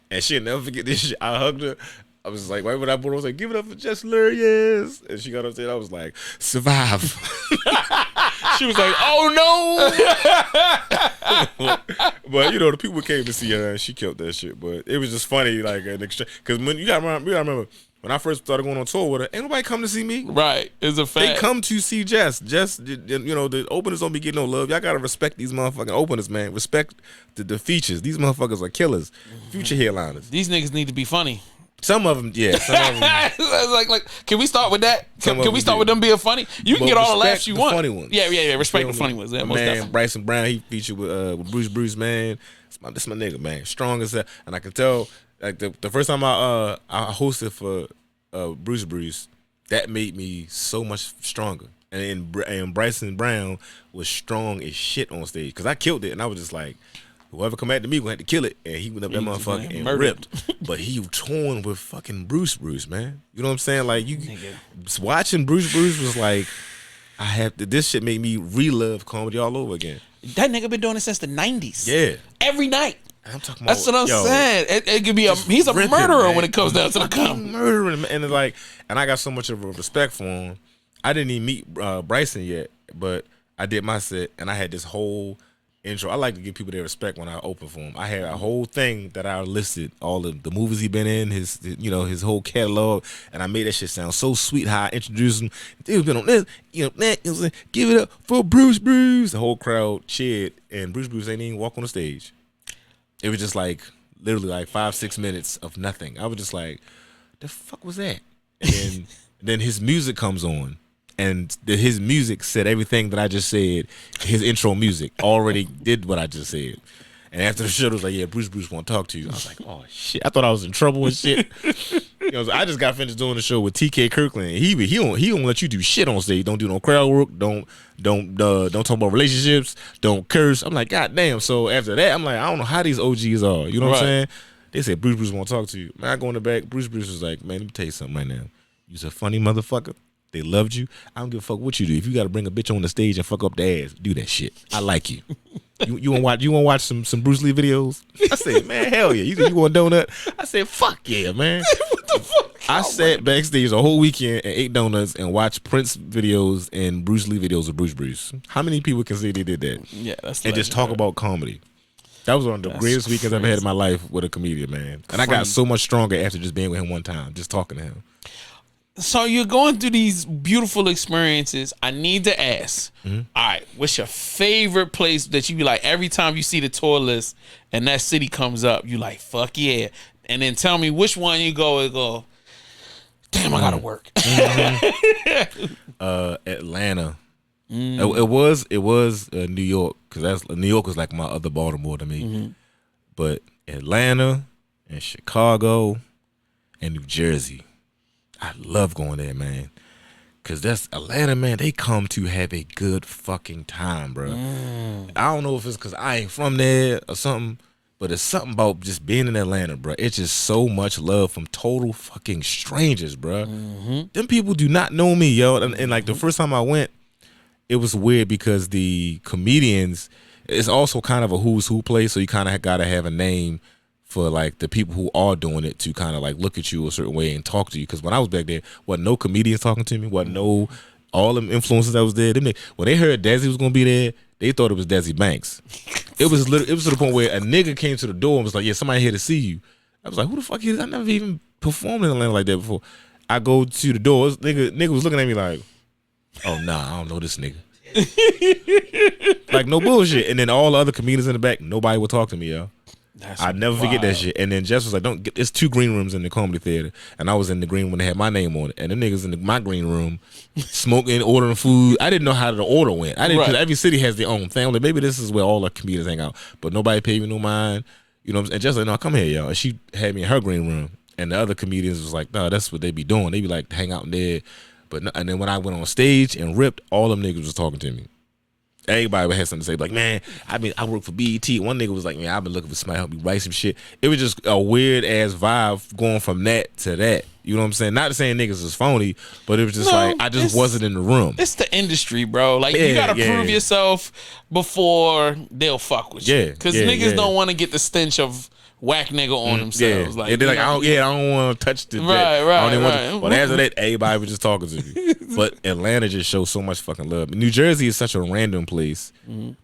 And she'll never forget this shit. I hugged her. I was like, right when I put her, I was like, give it up for Jess Hilarious. And she got upstairs. I was like, survive. She was like, oh no. But you know, the people came to see her and she killed that shit. But it was just funny, like an exchange. Because when you gotta remember, when I first started going on tour with her, ain't nobody come to see me. Right. It's a fact. They come to see Jess. Jess, you know, the openers don't be getting no love. Y'all gotta respect these motherfucking openers, man. Respect the features. These motherfuckers are killers. Future headliners. These niggas need to be funny. Some of them, yeah. Some of them. like, can we start with that? Can we start with them being funny? You can get all the laughs you want. Funny ones. Yeah. Respect the funny ones. Yeah, most man, definitely. Bryson Brown, he featured with Bruce, man. That's my nigga, man. Strong as hell. And I can tell, like the first time I hosted for Bruce, that made me so much stronger. And Bryson Brown was strong as shit on stage because I killed it, and I was just like, whoever come after me gonna have to kill it. And he went up that motherfucker and ripped. But he torn with fucking Bruce, man. You know what I'm saying? Like, watching Bruce was like, this shit made me relive comedy all over again. That nigga been doing it since the 90s. Yeah. Every night. I'm talking about, that's what I'm saying. It could be he's a murderer, man. When it comes down to the comedy. Murdering, and I got so much of a respect for him. I didn't even meet Bryson yet, but I did my set, and I had this whole intro. I like to give people their respect when I open for him. I had a whole thing that I listed all of the movies he been in, his whole catalog, and I made that shit sound so sweet. How I introduced him, he's been on this, that. Give it up for Bruce. The whole crowd cheered, and Bruce ain't even walk on the stage. It was just like literally like 5-6 minutes of nothing. I was just like, the fuck was that? And then his music comes on. And his music said everything that I just said. His intro music already did what I just said. And after the show, it was like, yeah, Bruce want to talk to you. I was like, oh shit, I thought I was in trouble and shit. I just got finished doing the show with TK Kirkland. He don't let you do shit on stage. Don't do no crowd work. Don't talk about relationships. Don't curse. I'm like, god damn. So after that, I'm like, I don't know how these OGs are. You know what I'm saying? They said Bruce want to talk to you. Man, I go in the back. Bruce was like, man, let me tell you something right now. You's a funny motherfucker. They loved you. I don't give a fuck what you do. If you got to bring a bitch on the stage and fuck up the ass, do that shit. I like you. You want to watch some Bruce Lee videos? I said, man, hell yeah. You want a donut? I said, fuck yeah, man. What the fuck? I sat backstage a whole weekend and ate donuts and watched Prince videos and Bruce Lee videos of Bruce. How many people can say they did that? Yeah, that's and just talk about comedy. That was one of the greatest weekends I've ever had in my life with a comedian, man. And I got so much stronger after just being with him one time, just talking to him. So you're going through these beautiful experiences. I need to ask, all right, what's your favorite place that you be like, every time you see the tour list and that city comes up, you like, fuck yeah. And then tell me which one you go, damn, I gotta work. Atlanta. It was New York, because New York was like my other Baltimore to me. But Atlanta and Chicago and New Jersey. I love going there, man. Cause that's Atlanta, man. They come to have a good fucking time, bro. I don't know if it's cause I ain't from there or something, but it's something about just being in Atlanta, bro. It's just so much love from total fucking strangers, bro. Them people do not know me, yo. And like the first time I went, it was weird because the comedians, it's also kind of a who's who place, so you kind of gotta have a name for like the people who are doing it to kind of like look at you a certain way and talk to you. Because when I was back there, wasn't no comedians talking to me, wasn't no all them influencers that was there. When they heard Desi was gonna be there, they thought it was Desi Banks. It was to the point where a nigga came to the door and was like, "Yeah, somebody here to see you." I was like, "Who the fuck is? I never even performed in Atlanta like that before." I go to the door, nigga was looking at me like, Oh nah, I don't know this nigga. Like no bullshit. And then all the other comedians in the back, nobody would talk to me, yo. I never forget that shit. And then Jess was like, "Don't get." It's 2 green rooms in the comedy theater, and I was in the green when they had my name on it. And the niggas in my green room, smoking, ordering food. I didn't know how the order went. I didn't because every city has their own thing. Like, maybe this is where all the comedians hang out, but nobody paid me no mind. You know what I'm saying? And Jess like, "No, come here, y'all." And she had me in her green room, and the other comedians was like, "No, that's what they be doing. They be like hang out in there." But no, and then when I went on stage and ripped, all them niggas was talking to me. Everybody had something to say, like, man, I work for BET. One nigga was like, man, I've been looking for somebody to help me write some shit. It was just a weird ass vibe going from that to that. You know what I'm saying? Not saying niggas is phony, but it was just like I just wasn't in the room. It's the industry, bro. Like you gotta prove yourself before they'll fuck with you. Because niggas don't want to get the stench of whack nigga on themselves. Like they're like, I don't want to touch the right. But after that, everybody was just talking to me. But Atlanta just shows so much fucking love. New Jersey is such a random place,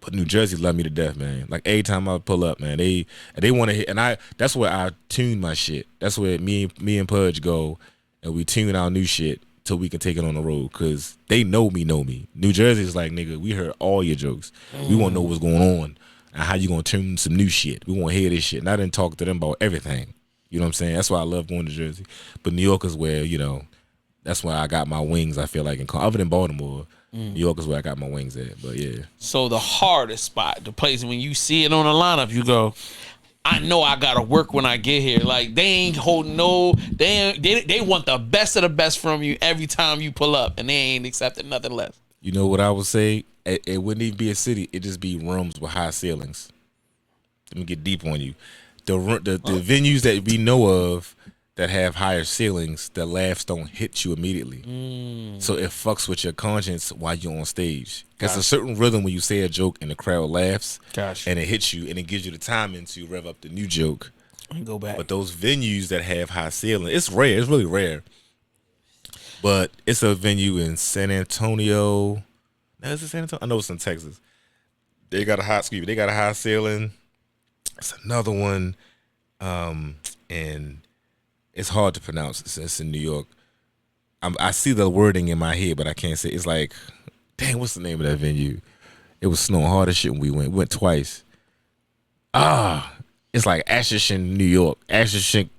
but New Jersey love me to death, man. Like every time I pull up, man, they want to hit, and that's where I tune my shit. That's where me and Pudge go, and we tune our new shit till we can take it on the road, because they know me. New Jersey is like, nigga, we heard all your jokes. We want to know what's going on. And how you gonna tune some new shit? We want to hear this shit. And I didn't talk to them about everything. You know what I'm saying? That's why I love going to Jersey. But New York is where, that's where I got my wings, I feel like. Other than Baltimore, New York is where I got my wings at. But yeah. So the hardest spot, the place when you see it on the lineup, you go, I know I gotta work when I get here. Like they ain't holding they want the best of the best from you every time you pull up, and they ain't accepting nothing less. You know what I would say? It wouldn't even be a city. It just be rooms with high ceilings. Let me get deep on you. The venues that we know of that have higher ceilings, the laughs don't hit you immediately. So it fucks with your conscience while you're on stage. There's a certain rhythm when you say a joke and the crowd laughs, and it hits you, and it gives you the timing to rev up the new joke. And go back. But those venues that have high ceilings, it's rare. It's really rare. But it's a venue in San Antonio. Is it San Antonio? I know it's in Texas. They got a high ceiling. It's another one, and it's hard to pronounce. It's in New York. I see the wording in my head, but I can't say. It's like, dang, what's the name of that venue? It was snowing hard as shit when we went. We went twice. It's like Asherston, New York. Asherston.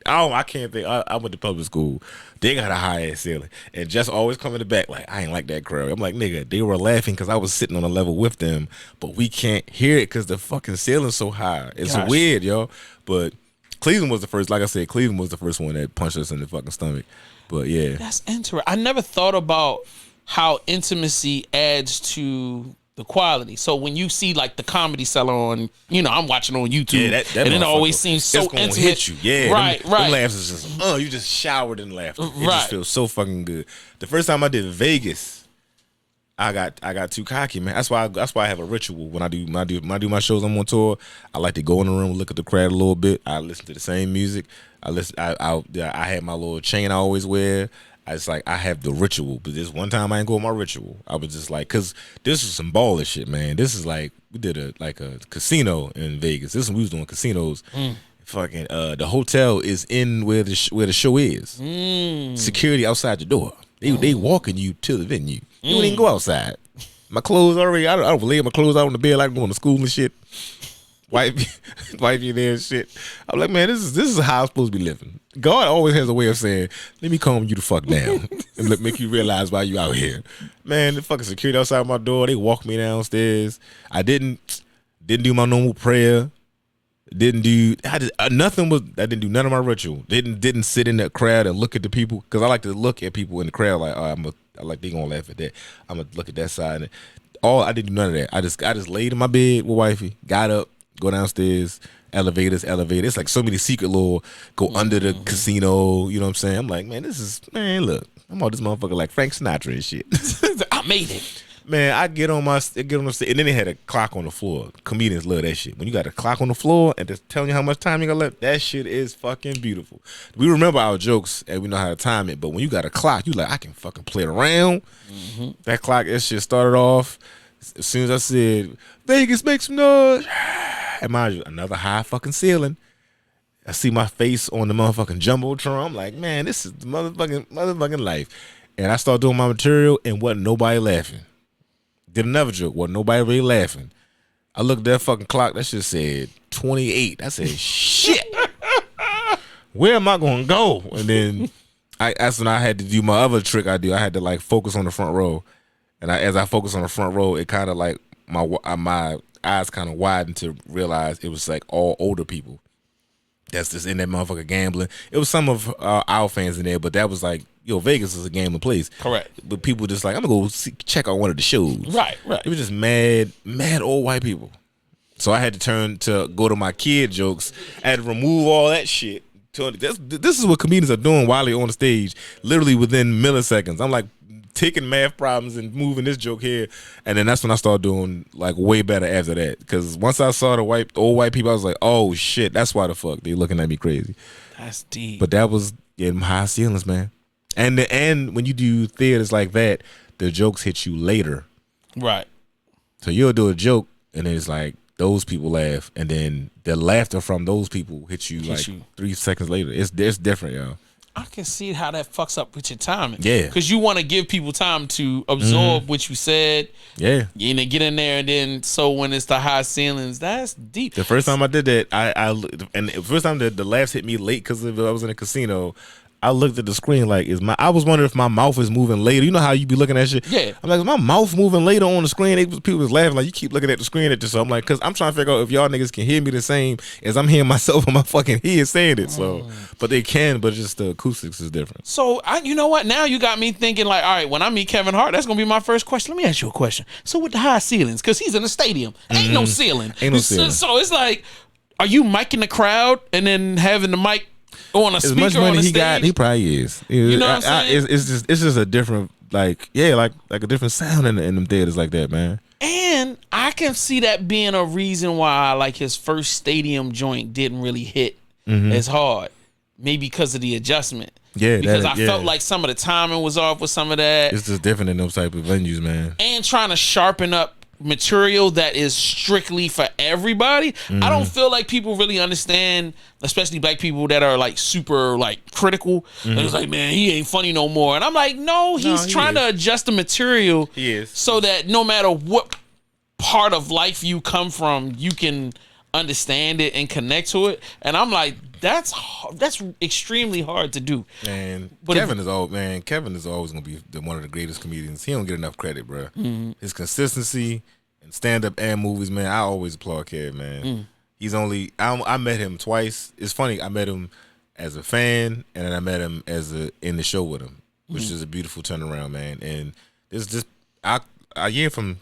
Oh, I can't think. I went to public school. They got a high ass ceiling, and just always come in the back like, I ain't like that crowd. I'm like, nigga, they were laughing because I was sitting on a level with them, but we can't hear it because the fucking ceiling's so high. It's weird, yo. But Cleveland was the first. Like I said, Cleveland was the first one that punched us in the fucking stomach. But yeah, that's interesting. I never thought about how intimacy adds to the quality. So when you see like the Comedy Cellar on, I'm watching on YouTube, that and it always seems so intimate. Hit you, yeah. Right. Them laughs is just, you just showered in laughter. It just feels so fucking good. The first time I did Vegas, I got too cocky, man. That's why I have a ritual when I do my shows. I'm on tour. I like to go in the room, look at the crowd a little bit. I listen to the same music. I had my little chain I always wear. I have the ritual, but this one time I ain't go with my ritual. I was just like, cause this was some baller shit, man. This is like, we did a casino in Vegas. This is when we was doing casinos. Fucking, the hotel is in where the show is. Security outside the door. They walking you to the venue. You don't even go outside. My clothes already, I don't lay my clothes out on the bed like I'm going to school and shit. Wife you there and shit. I'm like, man, this is how I'm supposed to be living. God always has a way of saying, let me calm you the fuck down and make you realize why you out here. Man, the fucking security outside my door, they walked me downstairs. I didn't do my normal prayer. I didn't do none of my ritual. Didn't sit in that crowd and look at the people, because I like to look at people in the crowd like, I like they gonna laugh at that. I'm gonna look at that side. I didn't do none of that. I just laid in my bed with wifey, got up, go downstairs, elevators. It's like so many secret little go under the casino. You know what I'm saying? I'm like, look, I'm all this motherfucker like Frank Sinatra and shit. I made it. Man, I get on the stage, and then they had a clock on the floor. Comedians love that shit. When you got a clock on the floor and just telling you how much time you got left, that shit is fucking beautiful. We remember our jokes and we know how to time it, but when you got a clock, you like, I can fucking play it around. That clock, that shit started off. As soon as I said, Vegas, make some noise. And mind you, another high fucking ceiling. I see my face on the motherfucking Jumbotron. I'm like, man, this is the motherfucking life. And I started doing my material, and wasn't nobody laughing. Did another joke, wasn't nobody really laughing. I looked at that fucking clock, that shit said 28. I said, shit. Where am I going to go? And then that's when I had to do my other trick I do. I had to like focus on the front row. And as I focused on the front row, it kind of like my eyes kind of widened to realize it was like all older people that's just in that motherfucker gambling. It was some of our fans in there, but that was like, yo, Vegas is a gambling place. Correct. But people just like, I'm going to go check out one of the shows. Right. It was just mad old white people. So I had to turn to go to my kid jokes. I had to remove all that shit. This is what comedians are doing while they're on the stage, literally within milliseconds. I'm like taking math problems and moving this joke here, and then that's when I started doing like way better after that. Because once I saw the old white people, I was like, oh shit, that's why the fuck they looking at me crazy. That's deep. But that was high ceilings, man. And when you do theaters like that, the jokes hit you later. Right. So you'll do a joke, and then it's like those people laugh, and then the laughter from those people hits you 3 seconds later. It's different, y'all. I can see how that fucks up with your timing. Yeah. Because you want to give people time to absorb what you said. Yeah. You know, get in there, and then so when it's the high ceilings, that's deep. The first time I did that, and the first time the laughs hit me late because I was in a casino, I looked at the screen like, I was wondering if my mouth is moving later. You know how you be looking at shit? Yeah. I'm like, is my mouth moving later on the screen? People was laughing like, you keep looking at the screen at this. So I'm like, because I'm trying to figure out if y'all niggas can hear me the same as I'm hearing myself on my fucking head saying it. So, but they can, but just the acoustics is different. So, you know what? Now you got me thinking like, all right, when I meet Kevin Hart, that's going to be my first question. Let me ask you a question. So with the high ceilings, because he's in a stadium, ain't no ceiling. Ain't no ceiling. So it's like, are you micing the crowd and then having the mic on a as speaker much money on the he stage? got, he probably is. You know what I'm saying? It's just a different like a different sound in them theaters like that, man. And I can see that being a reason why like his first stadium joint didn't really hit as hard. Maybe because of the adjustment. Yeah, because I felt like some of the timing was off with some of that. It's just different in those type of venues, man. And trying to sharpen up material that is strictly for everybody. I don't feel like people really understand, especially black people that are like super like critical. And it's like, man, he ain't funny no more. And I'm like, no, he's trying to adjust the material. He is. So that no matter what part of life you come from, you can understand it and connect to it. And I'm like, that's extremely hard to do. And but Kevin is always gonna be one of the greatest comedians. He don't get enough credit, bro. His consistency in stand up and movies, man. I always applaud Kev, man. He's only I met him twice. It's funny. I met him as a fan, and then I met him in the show with him, which is a beautiful turnaround, man. And this just a year from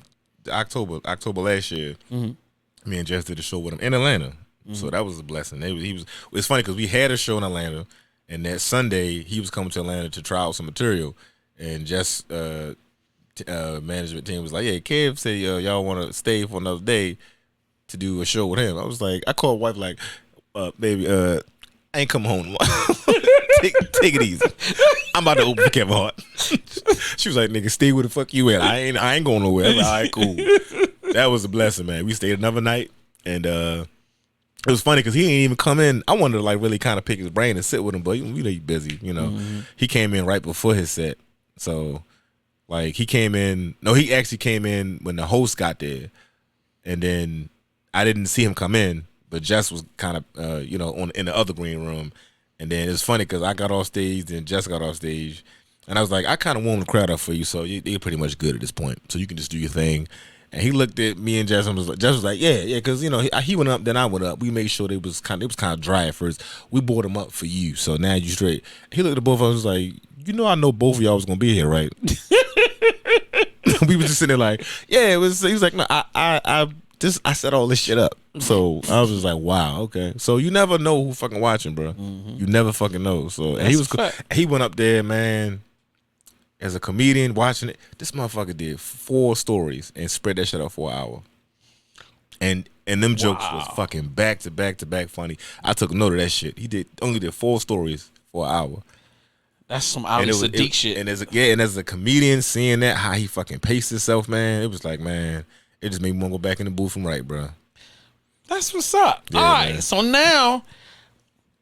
October last year. Me and Jess did a show with him in Atlanta. So that was a blessing. It's funny because we had a show in Atlanta, and that Sunday he was coming to Atlanta to try out some material, and Jess management team was like, "Yeah, Kev said y'all want to stay for another day to do a show with him." I was like, I called wife like, "Baby, I ain't come home. take it easy. I'm about to open for Kevin Hart." She was like, "Nigga, stay where the fuck you at. I ain't going nowhere." I was like, all right, cool. That was a blessing, man. We stayed another night, and it was funny because he didn't even come in. I wanted to like really kind of pick his brain and sit with him, but he's busy, you know. He came in right before his set, so like he came in. No, he actually came in when the host got there, and then I didn't see him come in, but Jess was kind of in the other green room, and then it's funny because I got off stage, then Jess got off stage, and I was like, I kind of warmed the crowd up for you, so you're pretty much good at this point, so you can just do your thing. And he looked at me and Jess and was like, yeah, because he went up, then I went up. We made sure it was kind of dry at first. We brought him up for you, so now you straight. He looked at both of us like, I know both of y'all was gonna be here, right? We were just sitting there like, yeah, it was. He was like, no, I set all this shit up. So I was just like, wow, okay. So you never know who fucking watching, bro. You never fucking know. So and he went up there, man. As a comedian watching it, this motherfucker did 4 stories and spread that shit out for an hour. And them jokes was fucking back to back to back funny. I took note of that shit. He only did 4 stories for an hour. That's some Ali Sadiq shit. And as a comedian, seeing that, how he fucking paced himself, man, it was like, man, it just made me want to go back in the booth and write, bro. That's what's up. Yeah, all right, man. So now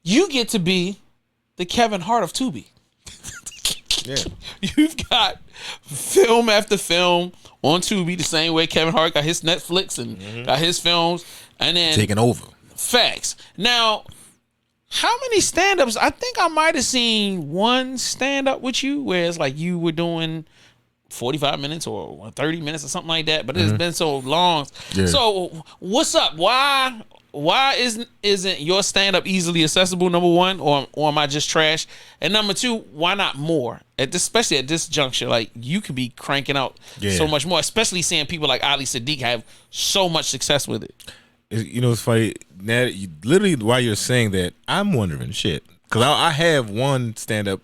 you get to be the Kevin Hart of Tubi. Yeah. You've got film after film on Tubi, the same way Kevin Hart got his Netflix and got his films, and then Taking over. facts. Now, how many stand-ups? I think I might have seen one stand-up with you where it's like you were doing 45 minutes or 30 minutes or something like that, but it's been so long. Yeah. So what's up? Why isn't your stand-up easily accessible, number one, or am I just trash? And number two, why not more? Especially at this juncture, like you could be cranking out so much more, especially seeing people like Ali Sadiq have so much success with it. You know, it's funny. Now, literally, while you're saying that, I'm wondering, shit. Because I have one stand-up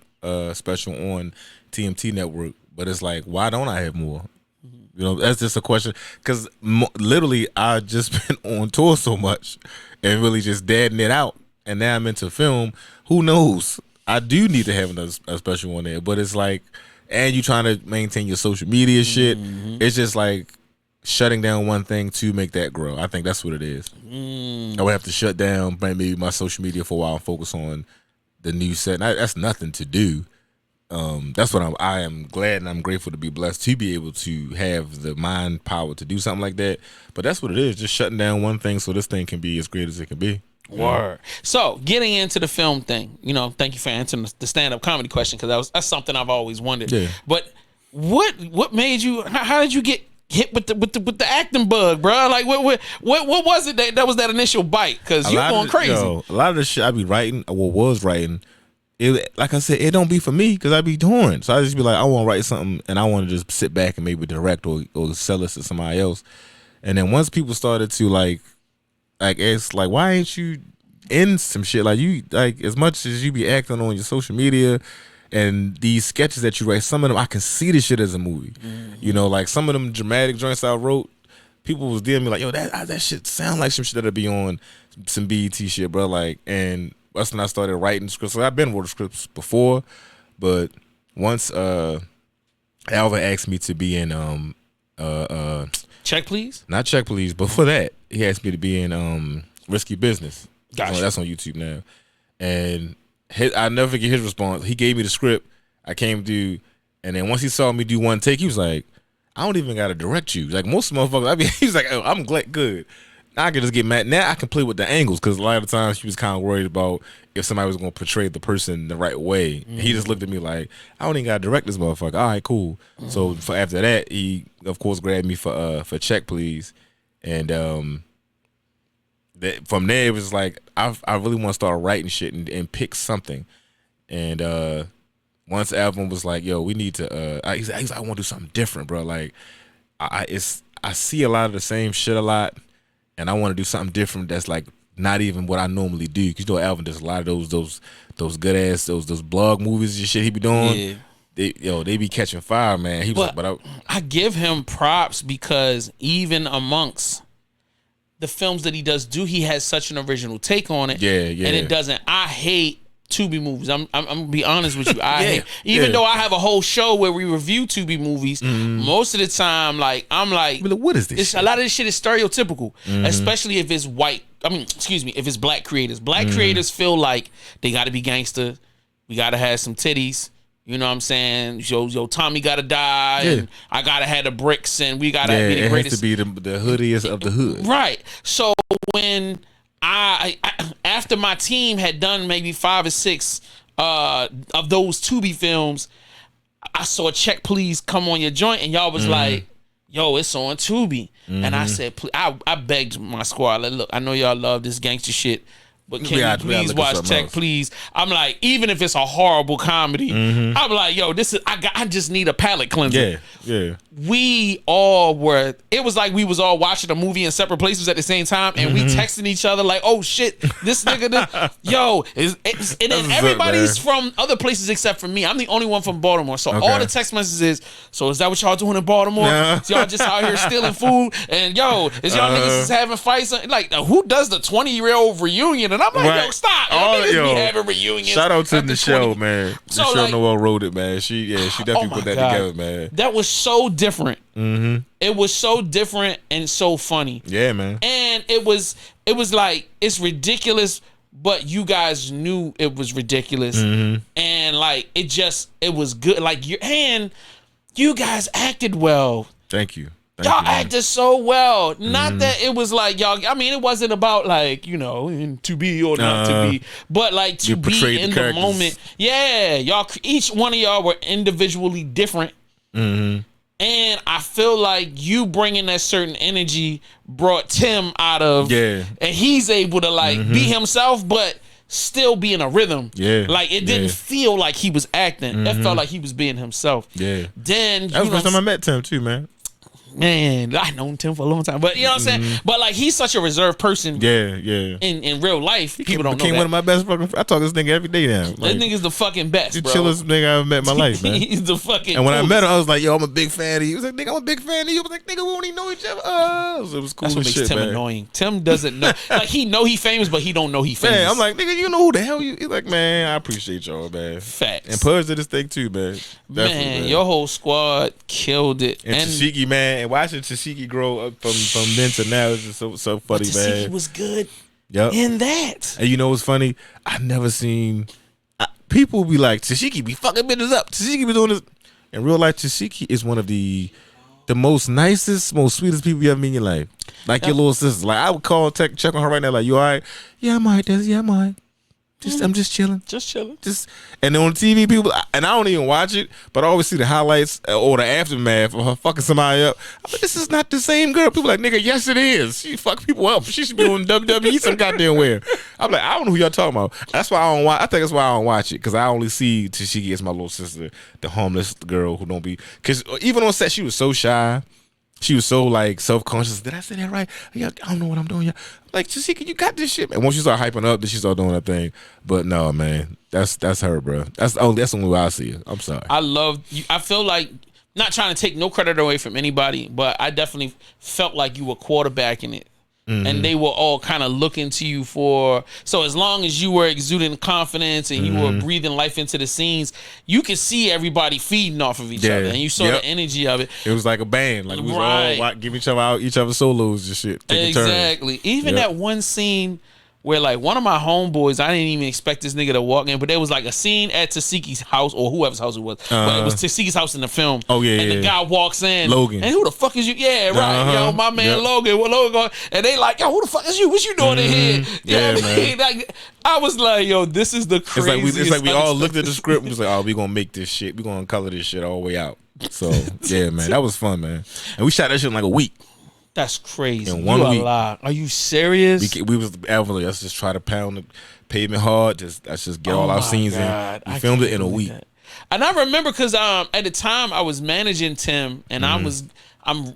special on TMT Network, but it's like, why don't I have more? You know, that's just a question. Because literally, I've just been on tour so much and really just dadding it out. And now I'm into film. Who knows? I do need to have a special one there. But it's like, and you trying to maintain your social media shit. It's just like shutting down one thing to make that grow. I think that's what it is. I would have to shut down maybe my social media for a while and focus on the new set. And that's nothing to do. That's what I am glad and I'm grateful to be blessed to be able to have the mind power to do something like that. But that's what it is, just shutting down one thing so this thing can be as great as it can be. Word. So getting into the film thing, you know, thank you for answering the stand-up comedy question, because that's something I've always wondered. Yeah. But what made you? How did you get hit with the acting bug, bro? Like what was it that was that initial bite? Because you going crazy. A lot of the shit I be writing, or was writing, it, like I said, it don't be for me because I be touring. So I just be like, I want to write something and I want to just sit back and maybe direct or sell this to somebody else. And then once people started to like ask, like, why ain't you in some shit? Like, you, like, as much as you be acting on your social media and these sketches that you write, some of them I can see this shit as a movie. You know, like some of them dramatic joints I wrote, people was DMing me like, yo, that shit sound like some shit that'll be on some BET shit, bro. Like, and that's when I started writing scripts. So I've been writing scripts before, but once Alvin asked me to be in Check Please? Not Check Please, but for that, he asked me to be in Risky Business. Gotcha. That's on YouTube now. And I never forget his response. He gave me the script. I came to, and then once he saw me do one take, he was like, I don't even gotta direct you. Like most motherfuckers, he was like, oh, I'm glad, good. Now I can just get mad. Now I can play with the angles, because a lot of the times he was kind of worried about if somebody was gonna portray the person the right way. He just looked at me like, I don't even gotta direct this motherfucker. All right, cool. So after that, he of course grabbed me for Check Please, and from there it was like I really want to start writing shit and pick something. And once Alvin was like, yo, we need to he's like, I want to do something different, bro. Like I see a lot of the same shit a lot, and I want to do something different that's like not even what I normally do. Cause you know Alvin does a lot of those good ass those blog movies and shit he be doing. Yeah. They be catching fire, man. He was but I give him props, because even amongst the films that he does, he has such an original take on it. Yeah. And it doesn't. I hate Tubi movies. I'm gonna be honest with you. I hate, even though I have a whole show where we review Tubi movies, most of the time, I'm like, what is this shit? A lot of this shit is stereotypical, especially if it's white. If it's black creators. Black creators feel like they got to be gangster. We got to have some titties. You know what I'm saying? Yo, Tommy gotta die, and I gotta have the bricks, and we gotta be the greatest. It has to be the hoodiest of the hood. Right. So when I after my team had done maybe 5 or 6 of those Tubi films, I saw Check Please come on your joint, and y'all was like, yo, it's on Tubi. And I said, I begged my squad, like, look, I know y'all love this gangster shit, but can you please watch Check Please? I'm like, even if it's a horrible comedy, I'm like, yo, I just need a palate cleanser. Yeah. We all were, it was like we was all watching a movie in separate places at the same time, and we texting each other like, oh shit, this nigga, yo, and then everybody's from other places except for me. I'm the only one from Baltimore. So all the text messages is, so is that what y'all doing in Baltimore? Is y'all just out here stealing food? And yo, is y'all niggas just having fights? Like, who does the 20-year-old reunion? And I'm like, yo, stop. Y'all niggas be having reunions. Shout out to the show, man. So, the show Noel wrote it, man. She definitely put that together, man. That was so different. It was so different and so funny. Yeah, man. And it was like, it's ridiculous, but you guys knew it was ridiculous, and like it was good. Like you guys acted well. Thank you. Y'all acted so well. Not that it was like y'all. I mean, it wasn't about like to be or not to be, but like to be in the moment. Yeah, y'all. Each one of y'all were individually different, and I feel like you bringing that certain energy brought Tim out of. Yeah, and he's able to like be himself, but still be in a rhythm. Yeah, like it didn't feel like he was acting. It felt like he was being himself. Yeah. Then that was the first time I met Tim too, man. Man, I known Tim for a long time, but you know what I'm saying. But like, he's such a reserved person. Yeah. In real life, people don't know that. One of my best fucking. I talk to this nigga every day now. Like, this nigga's the fucking best, bro. The chillest nigga I ever met in my life, man. He's the fucking. And when I met him, I was like, "Yo, I'm a big fan of you." He was like, "Nigga, I'm a big fan of you." I was like, "Nigga, we don't even know each other." It was cool. That's what makes shit, Tim man. annoying. Tim doesn't know. Like he know he famous, but he don't know he famous. Man, I'm like, nigga, you know who the hell you? He's like, man, I appreciate y'all, man. Facts. And Pudge did this thing too, man. Man, your whole squad killed it. And Tashiki, man, and watching Tashiki grow up from then to now is just so funny, but man. Tashiki was good. In that. And you know what's funny? I never seen people be like, Tashiki be fucking business up. Tashiki be doing this. In real life, Tashiki is one of the most nicest, most sweetest people you ever meet in your life. Like your little sister. Like I would call, check on her right now. Like, you all right? Yeah, I'm all right, Desi. Yeah, I'm all right. I'm just chilling. And then on TV, people, and I don't even watch it, but I always see the highlights or the aftermath of her fucking somebody up. I'm like, this is not the same girl. People like, nigga, yes it is. She fuck people up. She should be on WWE some goddamn where. I'm like, I don't know who y'all talking about. That's why I don't watch. I think that's why I don't watch it, because I only see Tashiki as my little sister, the homeless girl who don't be. Because even on set, she was so shy. She was so like self-conscious. Did I say that right? I don't know what I'm doing. Yeah. Like, Tashiki, you got this shit, man. Once she start hyping up, then she start doing her thing. But no, man, that's her, bro. That's the only way I see it. I'm sorry. I love you. I feel like, not trying to take no credit away from anybody, but I definitely felt like you were quarterbacking it. And they were all kind of looking to you for. So as long as you were exuding confidence and you were breathing life into the scenes, you could see everybody feeding off of each other, and you saw the energy of it. It was like a band, like we was all giving each other solos and shit. Exactly. Even that one scene where like one of my homeboys, I didn't even expect this nigga to walk in, but there was like a scene at Tashiki's house or whoever's house it was, but it was Tashiki's house in the film. Oh yeah, and the guy walks in, Logan, and who the fuck is you? Yeah, right, yo, my man Logan. What Logan going? And they like, yo, who the fuck is you? What you doing in here? Yeah, man. Like, I was like, yo, this is the craziest. It's like we all looked at the script and was like, oh, we gonna make this shit. We gonna color this shit all the way out. So yeah, man, that was fun, man. And we shot that shit in like a week. That's crazy. In 1 week. Are you serious? We was Alvin. Let's just try to pound the pavement hard. Let's just get all our scenes in. We filmed it in a week. And I remember because at the time I was managing Tim, and I'm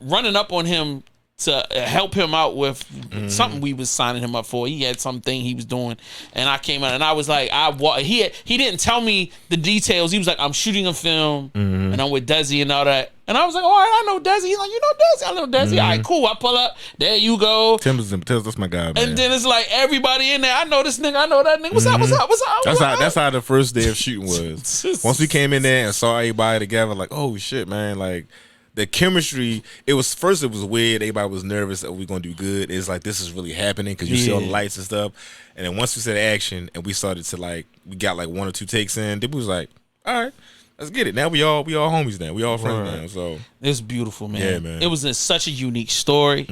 running up on him to help him out with something we was signing him up for. He had something he was doing, and I came out and I was like, he didn't tell me the details. He was like, I'm shooting a film and I'm with Desi and all that. And I was like, all right, I know Desi. He's like, you know Desi? I know Desi. All right, cool. I pull up. There you go. Tim's that's my guy, man. And then it's like everybody in there. I know this nigga. I know that nigga. What's up? That's how the first day of shooting was. Once we came in there and saw everybody together, like, oh shit, man, like. The chemistry, it was weird. Everybody was nervous. Are we gonna do good? It's like, this is really happening because you see all the lights and stuff. And then once we said action and we started to we got like 1 or 2 takes in, then we was like, all right, let's get it. Now we all homies now. We all friends now. So it's beautiful, man. Yeah, man. It was such a unique story.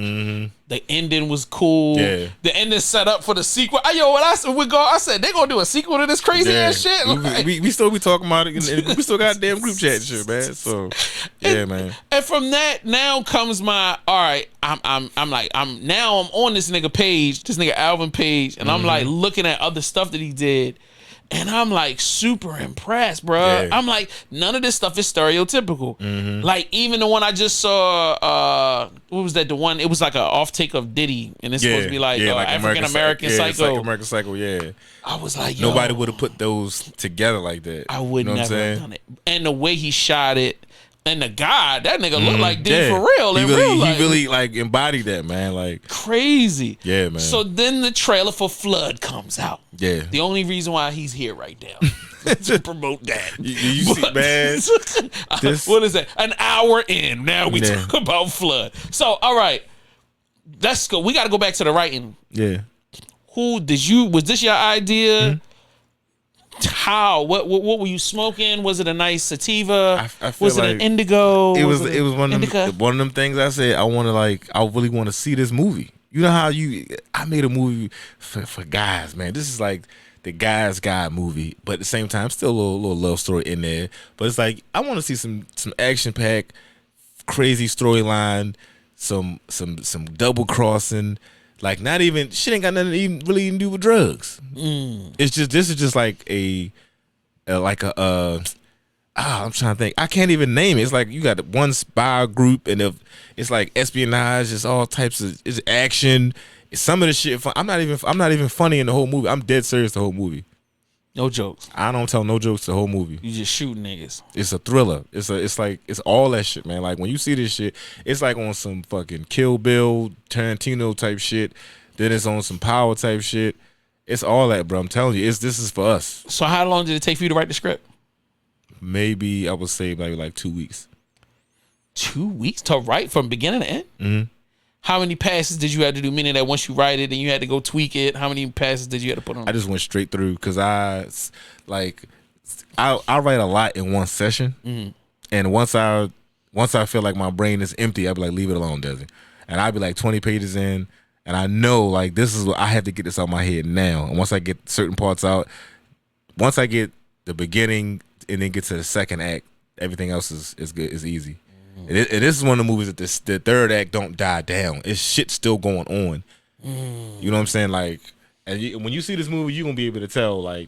The ending was cool. Yeah. The ending set up for the sequel. I said they gonna do a sequel to this crazy ass shit. We still be talking about it, and we still got damn group chat and shit, man. So yeah, man. And from that now comes my all right. I'm on this nigga page, this nigga Alvin page, and I'm like looking at other stuff that he did. And I'm like super impressed, bro. Yeah. I'm like, none of this stuff is stereotypical. Like even the one I just saw, what was that? The one, it was like an off take of Diddy, and it's supposed to be like African American Psycho. American Psycho, yeah. I was like, nobody would have put those together like that. I would never have done it. And the way he shot it. And the guy, that nigga looked like D for real. He really like embodied that, man. Like crazy. Yeah, man. So then the trailer for Flood comes out. Yeah. The only reason why he's here right now to promote that. You see, man. What is that? An hour in. Now we talk about Flood. So all right, let's go. We got to go back to the writing. Yeah. Who did you? Was this your idea? How? What were you smoking? Was it a nice sativa? I feel was it like an indigo? It was one of indica? one of them things I said I really want to see this movie. You know how I made a movie for guys, man. This is like the guy's guy movie, but at the same time still a little love story in there. But it's like I want to see some action packed, crazy storyline, some double crossing. Like not even shit ain't got nothing to even do with drugs. It's just this is just like I'm trying to think. I can't even name it. It's like you got one spy group and it's like espionage. It's all types of it's action. Some of the shit. I'm not even funny in the whole movie. I'm dead serious the whole movie. No jokes. I don't tell no jokes the whole movie. You just shoot niggas. It's a thriller. It's all that shit, man. Like when you see this shit, it's like on some fucking Kill Bill, Tarantino type shit. Then it's on some Power type shit. It's all that, bro. I'm telling you, this is for us. So how long did it take for you to write the script? Maybe I would say like 2 weeks. 2 weeks to write from beginning to end? Mm-hmm. How many passes did you have to do? Meaning that once you write it and you had to go tweak it, how many passes did you have to put on? I just went straight through because I write a lot in one session, and once I feel like my brain is empty, I'll be like, leave it alone, Desi. And I'll be like 20 pages in, and I know like this is what I have to get this out of my head now. And once I get certain parts out, once I get the beginning and then get to the second act, everything else is good, is easy. And this is one of the movies that the third act don't die down. It's shit still going on. You know what I'm saying? Like, and when you see this movie, you're gonna be able to tell. Like,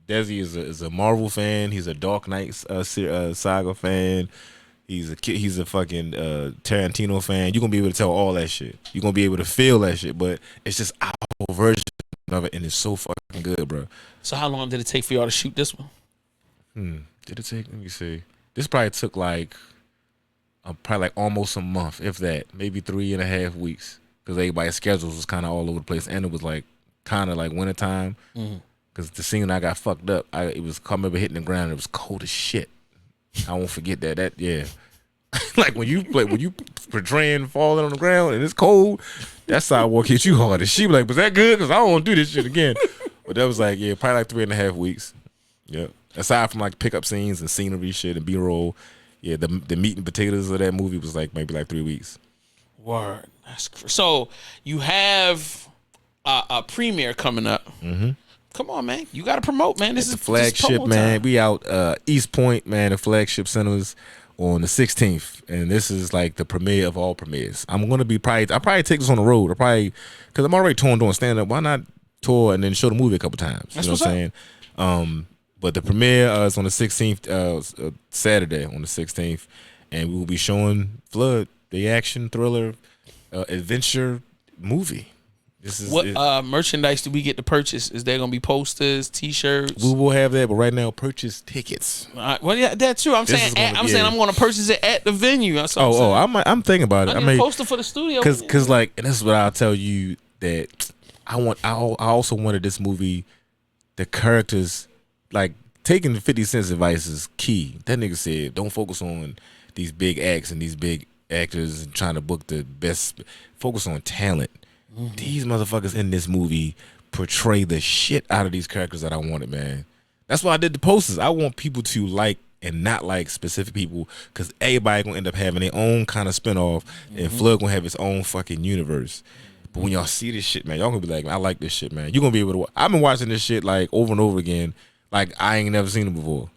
Desi is a Marvel fan. He's a Dark Knight saga fan. He's a fucking Tarantino fan. You're gonna be able to tell all that shit. You're gonna be able to feel that shit. But it's just our version of it, and it's so fucking good, bro. So how long did it take for y'all to shoot this one? Did it take? Let me see. This probably took like. Probably like almost a month, if that, maybe 3.5 weeks, because everybody's schedules was kind of all over the place, and it was like kind of like wintertime, because the scene I got fucked up, it was coming over hitting the ground, and it was cold as shit. I won't forget that. Yeah, like when you portraying falling on the ground and it's cold, that sidewalk hit you hard. And she be like, "Was that good? Because I don't want to do this shit again." But that was like, yeah, probably like 3.5 weeks. Yeah, aside from like pickup scenes and scenery shit and B-roll. Yeah, the meat and potatoes of that movie was like maybe like 3 weeks. Word. So you have a premiere coming up. Come on, man. You got to promote, man. This is the flagship, man. We out East Point, man. The flagship cinemas on the 16th, and this is like the premiere of all premieres. I'm gonna be I'll probably take this on the road. Because I'm already touring doing stand up. Why not tour and then show the movie a couple times? You know what I'm saying? But the premiere is on the 16th, Saturday on the 16th, and we will be showing Flood, the action thriller adventure movie. This is what merchandise do we get to purchase? Is there gonna be posters, T-shirts? We will have that, but right now, purchase tickets. Well, yeah, that too. I'm saying I'm going to purchase it at the venue. I'm thinking about it. I need a poster for the studio. Because like, and this is what I'll tell you that I also wanted this movie, the characters. Like, taking 50 Cent's advice is key. That nigga said, don't focus on these big acts and these big actors and trying to book the best. Focus on talent. These motherfuckers in this movie portray the shit out of these characters that I wanted, man. That's why I did the posters. I want people to like and not like specific people, because everybody gonna end up having their own kind of spinoff, and Flood gonna have his own fucking universe. But when y'all see this shit, man, y'all gonna be like, I like this shit, man. You're gonna be able to. I've been watching this shit like over and over again. Like, I ain't never seen it before.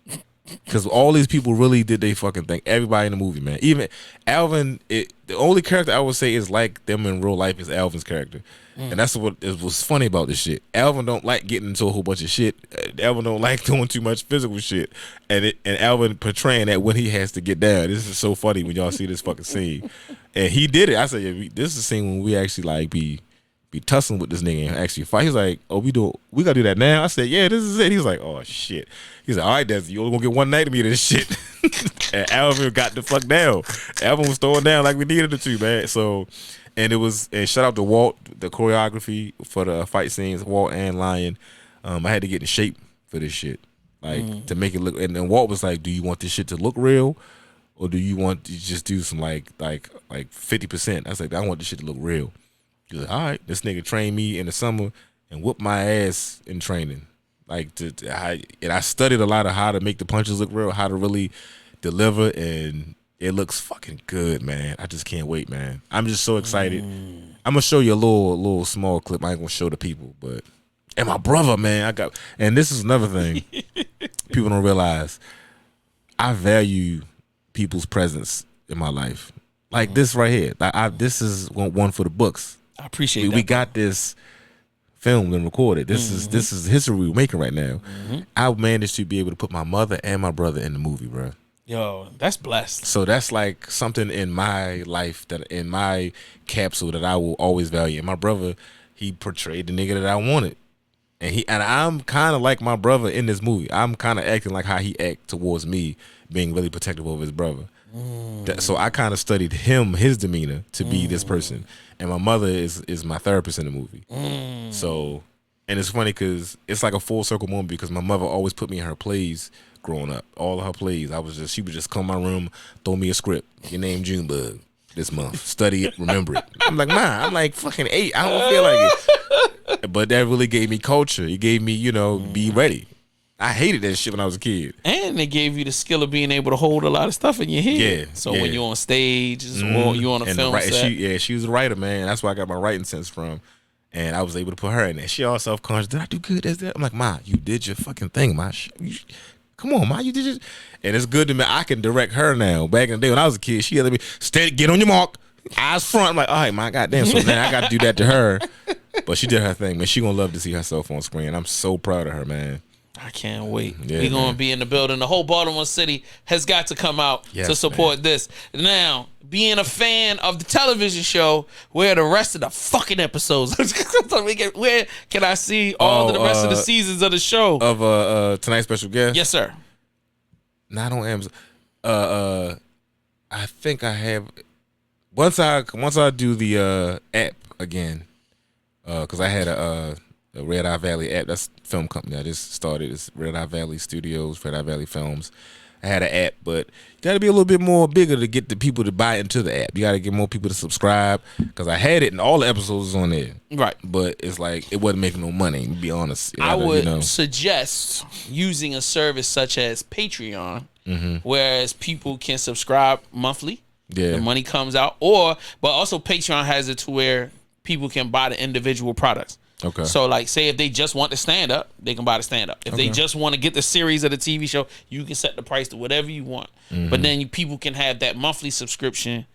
Because all these people really did they fucking thing. Everybody in the movie, man. Even Alvin, the only character I would say is like them in real life is Alvin's character. And that's what it was funny about this shit. Alvin don't like getting into a whole bunch of shit. Alvin don't like doing too much physical shit. And Alvin portraying that when he has to get down. This is so funny when y'all see this fucking scene. And he did it. I said, yeah, this is a scene when we actually like be tussling with this nigga and actually fight. He's like, oh, we gotta do that now? I said, yeah, this is it. He's like, oh shit. He's like, all right, Desi, you only gonna get one night of me to this shit. And Alvin got the fuck down. Alvin was throwing down like we needed it to, man. So, and shout out to Walt, the choreography for the fight scenes, Walt and Lion. I had to get in shape for this shit, like to make it look. And then Walt was like, do you want this shit to look real, or do you want to just do some like 50%? I was like, I want this shit to look real. He's like, all right, this nigga trained me in the summer and whooped my ass in training. Like, and I studied a lot of how to make the punches look real, how to really deliver, and it looks fucking good, man. I just can't wait, man. I'm just so excited. I'm gonna show you a little small clip. I ain't gonna show the people, but and my brother, man, and this is another thing people don't realize. I value people's presence in my life, like this right here. This is one for the books. I appreciate that. We got this filmed and recorded. This is history we're making right now. I managed to be able to put my mother and my brother in the movie, bro. Yo, that's blessed. So that's like something in my life, that in my capsule, that I will always value. And my brother, he portrayed the nigga that I wanted. And I'm kind of like my brother in this movie. I'm kind of acting like how he act towards me, being really protective of his brother. So I kind of studied his demeanor to be this person. And my mother is my therapist in the movie. So, and it's funny because it's like a full circle moment, because my mother always put me in her plays growing up. All of her plays, she would just come in my room, throw me a script. Your name Junebug this month. Study it, remember it. I'm like, Ma, I'm like fucking 8. I don't feel like it. But that really gave me culture. It gave me, be ready. I hated that shit when I was a kid. And it gave you the skill of being able to hold a lot of stuff in your head. Yeah. So when you're on stage or you're on a film set. She was a writer, man. That's where I got my writing sense from. And I was able to put her in there. She all self-conscious. Did I do good? I'm like, Ma, you did your fucking thing, Ma. Come on, Ma, you did your... And it's good to me. I can direct her now. Back in the day when I was a kid, she had to be, steady, get on your mark, eyes front. I'm like, all right, Ma, goddamn. So now I got to do that to her. But she did her thing, man. She gonna love to see herself on screen. I'm so proud of her, man. I can't wait. We're going to be in the building. The whole Baltimore city has got to come out to support this. Now, being a fan of the television show, where are the rest of the fucking episodes? Where can I see all of the rest of the seasons of the show? Of tonight's special guest? Yes, sir. Not on Amazon. I think I have... Once I do the app again, because I had a Red Eye Valley app. That's a film company I just started. It's Red Eye Valley Studios, Red Eye Valley Films. I had an app, but you got to be a little bit more bigger to get the people to buy into the app. You got to get more people to subscribe, because I had it and all the episodes was on there. Right. But it's like, it wasn't making no money, to be honest. I would suggest using a service such as Patreon, whereas people can subscribe monthly. Yeah. The money comes out. But also Patreon has it to where people can buy the individual products. Okay. So, like, say if they just want the stand-up, they can buy the stand-up. If they just want to get the series of the TV show, you can set the price to whatever you want. But then people can have that monthly subscription.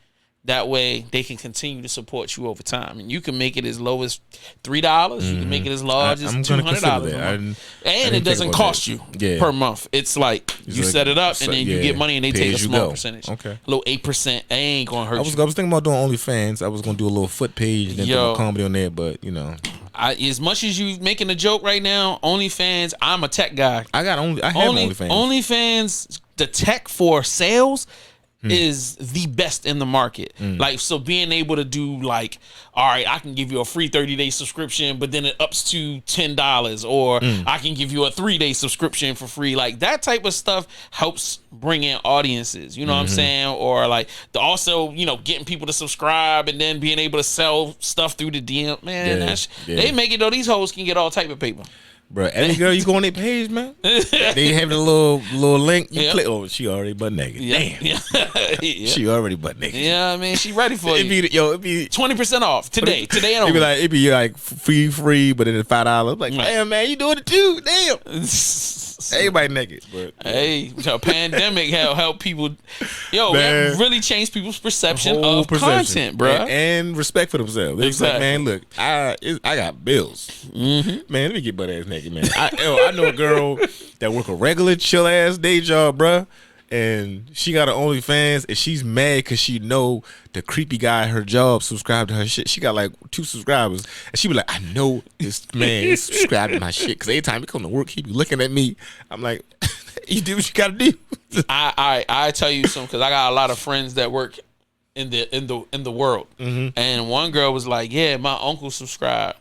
That way, they can continue to support you over time. And you can make it as low as $3. You can make it as large as $200. And it doesn't cost you per month. It's like you set it up, and then you get money, and they take a small percentage. Okay. A little 8%. They ain't going to hurt you. I was thinking about doing OnlyFans. I was going to do a little foot page and then do a comedy on there, but, as much as you making a joke right now, OnlyFans, I'm a tech guy. I have OnlyFans. OnlyFans, the tech for sales is the best in the market. Like, so being able to do like, all right, I can give you a free 30-day subscription, but then it ups to $10, or I can give you a 3-day subscription for free. Like, that type of stuff helps bring in audiences, you know what I'm saying? Or like also, getting people to subscribe and then being able to sell stuff through the DM. Man, they make it though. These hoes can get all type of paper. Bro, any girl you go on their page, man, they have the little link. You click. Oh, she already butt naked. Damn, she already butt naked. Yeah, I mean, she ready for you. It'd be 20% off today. Today, it'd be like free, but then $5. Like, damn, man, you doing it too? Damn. Everybody naked. But hey, the pandemic help people. It really changed people's perception of content, bro, and respect for themselves. It's like, man, look, I got bills. Man, let me get butt ass naked, man. I know a girl that work a regular chill ass day job, bro, and she got her OnlyFans, and she's mad because she know the creepy guy at her job subscribed to her shit. She got like 2 subscribers, and she be like, I know this man is subscribed to my shit, because every time he come to work, he be looking at me. I'm like, you do what you gotta do. I tell you something, because I got a lot of friends that work in the world, and one girl was like, yeah, my uncle subscribed.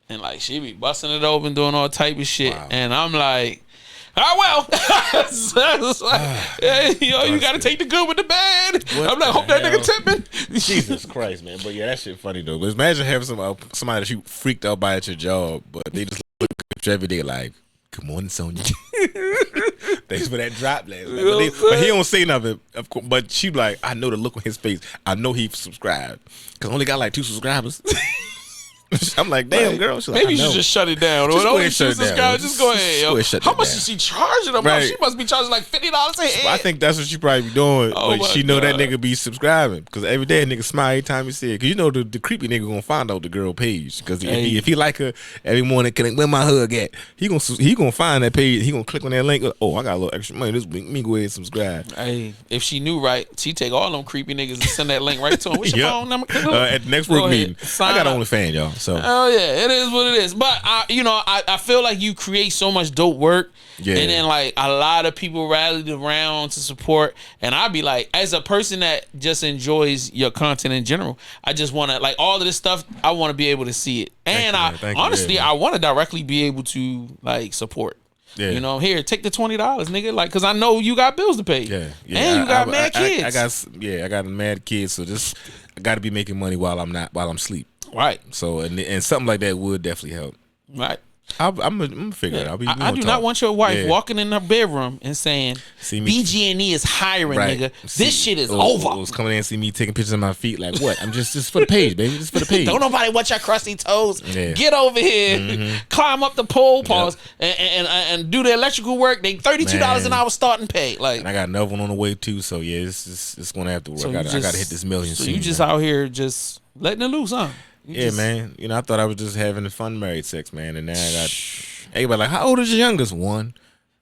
And like, she be busting it open, doing all type of shit. Wow. And I'm like, well. You got to take the good with the bad. I'm like, hope that nigga tipping. Jesus Christ, man. But yeah, that shit funny though. But imagine having somebody that you freaked out by at your job, but they just look at you every day like, "Good morning, Sonya." Thanks for that drop last night. But he don't say nothing, of course. But she like, I know the look on his face. I know he subscribed because I only got like 2 subscribers. I'm like, damn, girl. She's Maybe like, you should just shut it down. Just go ahead, shut it down. Just go ahead, yo. How much is she charging them? Right. She must be charging like $50 a head. I think that's what she probably be doing. But she know that nigga be subscribing because every day a nigga smile every time he see it. Because you know the creepy nigga gonna find out the girl page. Because if he like her every morning, where my hug at? He gonna find that page. He gonna click on that link. Oh, I got a little extra money this week. Let me go ahead and subscribe. Hey, if she knew right, she take all them creepy niggas and send that link right to him. What's your phone number? At the next work meeting, I got an OnlyFans, y'all. So it is what it is. But I feel like you create so much dope work, and then like a lot of people rallied around to support. And I'd be like, as a person that just enjoys your content in general, I just want to like all of this stuff. I want to be able to see it, and honestly, I want to directly be able to like support. Yeah. Here, take the $20, nigga. Like, cause I know you got bills to pay. Yeah. And you got mad kids. I got mad kids. So just I got to be making money while I'm asleep. Right. So and something like that would definitely help. Right. I'm gonna figure it out. I do not want your wife walking in her bedroom and saying, BG&E is hiring, nigga. This shit is over. Was coming in and see me taking pictures of my feet. Like, what? I'm just for the page, baby. Just for the page. Don't nobody watch your crusty toes. Yeah. Get over here, climb up the pole, pause, and do the electrical work. They $32 an hour starting pay. Like, and I got another one on the way too. So yeah, it's gonna have to work. So I gotta hit this million. So you just out here just letting it loose, huh? Man. I thought I was just having fun married sex, man. And now I got everybody like, how old is your youngest? 1.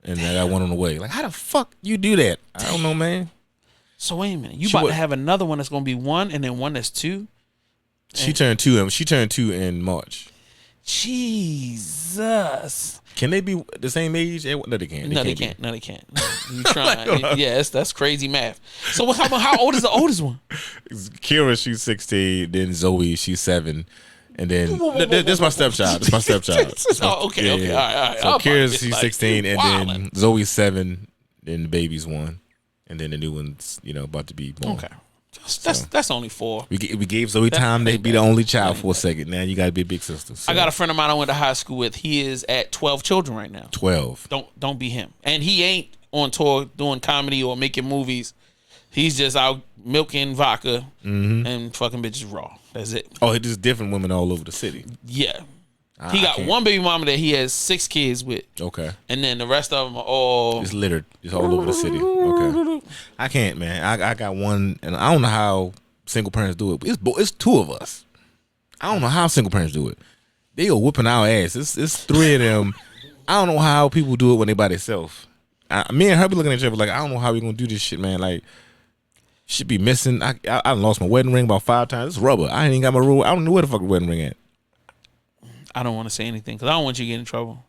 And I got 1 on the way. Like, how the fuck you do that? I don't know, man. So wait a minute. You about to have another one that's gonna be 1 and then one that's 2? She turned 2. She turned 2 in March. Jesus. Can they be the same age? No, they can't. No, they can't. You trying? Yes, that's crazy math. So how old is the oldest one? Kira, she's 16. Then Zoe, she's 7. And then this is my stepchild. This is my stepchild. Okay. All right. So Kira's she's 16, and then Zoe's 7. Then the baby's 1, and then the new one's about to be born. Okay. That's only 4. We gave Zoe time to be the only child for a second. Now you got to be a big sister. So. I got a friend of mine I went to high school with. He is at 12 children right now. 12. Don't be him. And he ain't on tour doing comedy or making movies. He's just out milking vodka and fucking bitches raw. That's it. Oh, it's just different women all over the city. Yeah. He got one baby mama that he has 6 kids with. Okay. And then the rest of them are all... It's littered. It's all over the city. Okay. I can't, man. I got one, and I don't know how single parents do it. It's 2 of us. I don't know how single parents do it. They are whooping our ass. It's 3 of them. I don't know how people do it when they by themselves. Me and her be looking at each other like, I don't know how we going to do this shit, man. Like, should be missing. I lost my wedding ring about 5 times. It's rubber. I ain't got my rule. I don't know where the fuck the wedding ring at. I don't want to say anything because I don't want you to get in trouble.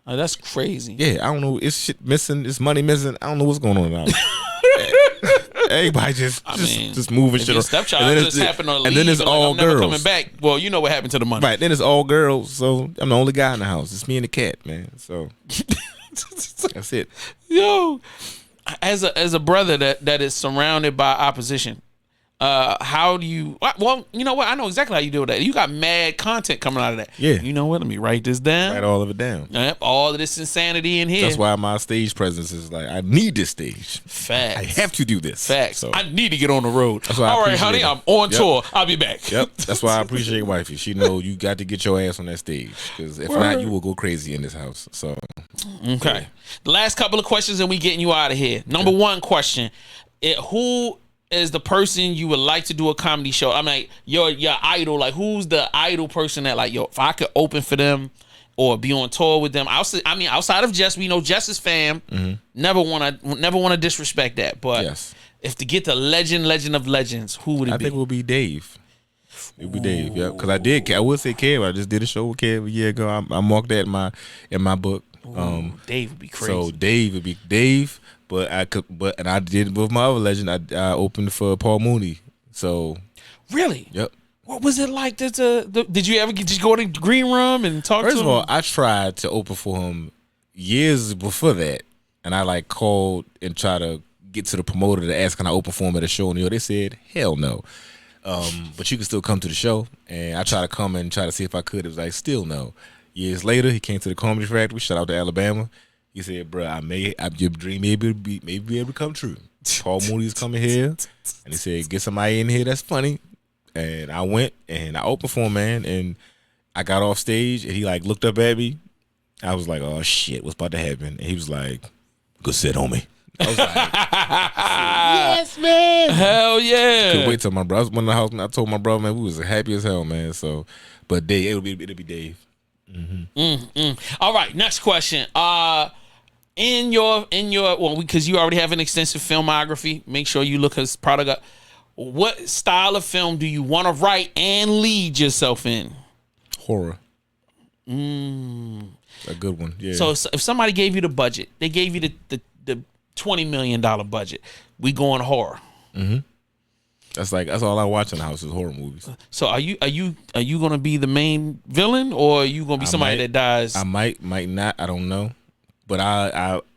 That's crazy. Yeah, I don't know. It's shit missing. It's money missing. I don't know what's going on now. Everybody just moving shit. Your stepchild just happened to leave, and then it's all like, I'm girls. Never coming back. Well, you know what happened to the money, right? Then it's all girls. So I'm the only guy in the house. It's me and the cat, man. So that's it. Yo, as a brother that is surrounded by opposition. How do you? Well, you know what? I know exactly how you deal with that. You got mad content coming out of that. Yeah. You know what? Let me write this down. Write all of it down. Yep. All of this insanity in here. That's why my stage presence is like, I need this stage. Facts. I have to do this. Facts. So. I need to get on the road. That's why all right, honey. I'm on tour. I'll be back. Yep. That's why I appreciate wifey. She know you got to get your ass on that stage because if not, you will go crazy in this house. So. Okay. Yeah. The last couple of questions and we getting you out of here. Number 1 question: who is the person you would like to do a comedy show? I mean, your idol. Like, who's the idol person that like, yo, if I could open for them or be on tour with them? Outside of Jess, we know Jess is fam. Mm-hmm. Never want to disrespect that. But if to get the legend of legends, who would it be? I think it would be Dave. It would be Dave. Yeah, because I would say Kev. I just did a show with Kev a year ago. I marked that in my book. Dave would be crazy. So Dave would be Dave. But I did with my other legend. I opened for Paul Mooney. So really, yep. What was it like? Did you ever go to the green room and talk to him? First of all, I tried to open for him years before that, and I like called and try to get to the promoter to ask can I open for him at a show in New York. They said hell no, but you can still come to the show. And I tried to come and try to see if I could. It was like still no. Years later, he came to the Comedy Factory. Shout out to Alabama. He said, "Bro, your dream may be able to come true." Paul Moody's coming here, and he said, "Get somebody in here that's funny." And I went and I opened for him, man. And I got off stage, and he like looked up at me. I was like, "Oh shit, what's about to happen?" And he was like, "Go sit on me." I was like, "Yes, man, hell yeah!" Couldn't wait till my brother went in the house, and I told my brother, man, we was happy as hell, man. So, but Dave, it'll be Dave. All right, next question. In your well, because you already have an extensive filmography, make sure you look his product up. What style of film do you want to write and lead yourself in? Horror. A good one. Yeah. So if somebody gave you the budget, they gave you the $20 million budget, we going horror. That's all I watch in the house is horror movies. So are you gonna be the main villain, or are you gonna be somebody that dies? I might not. I don't know, but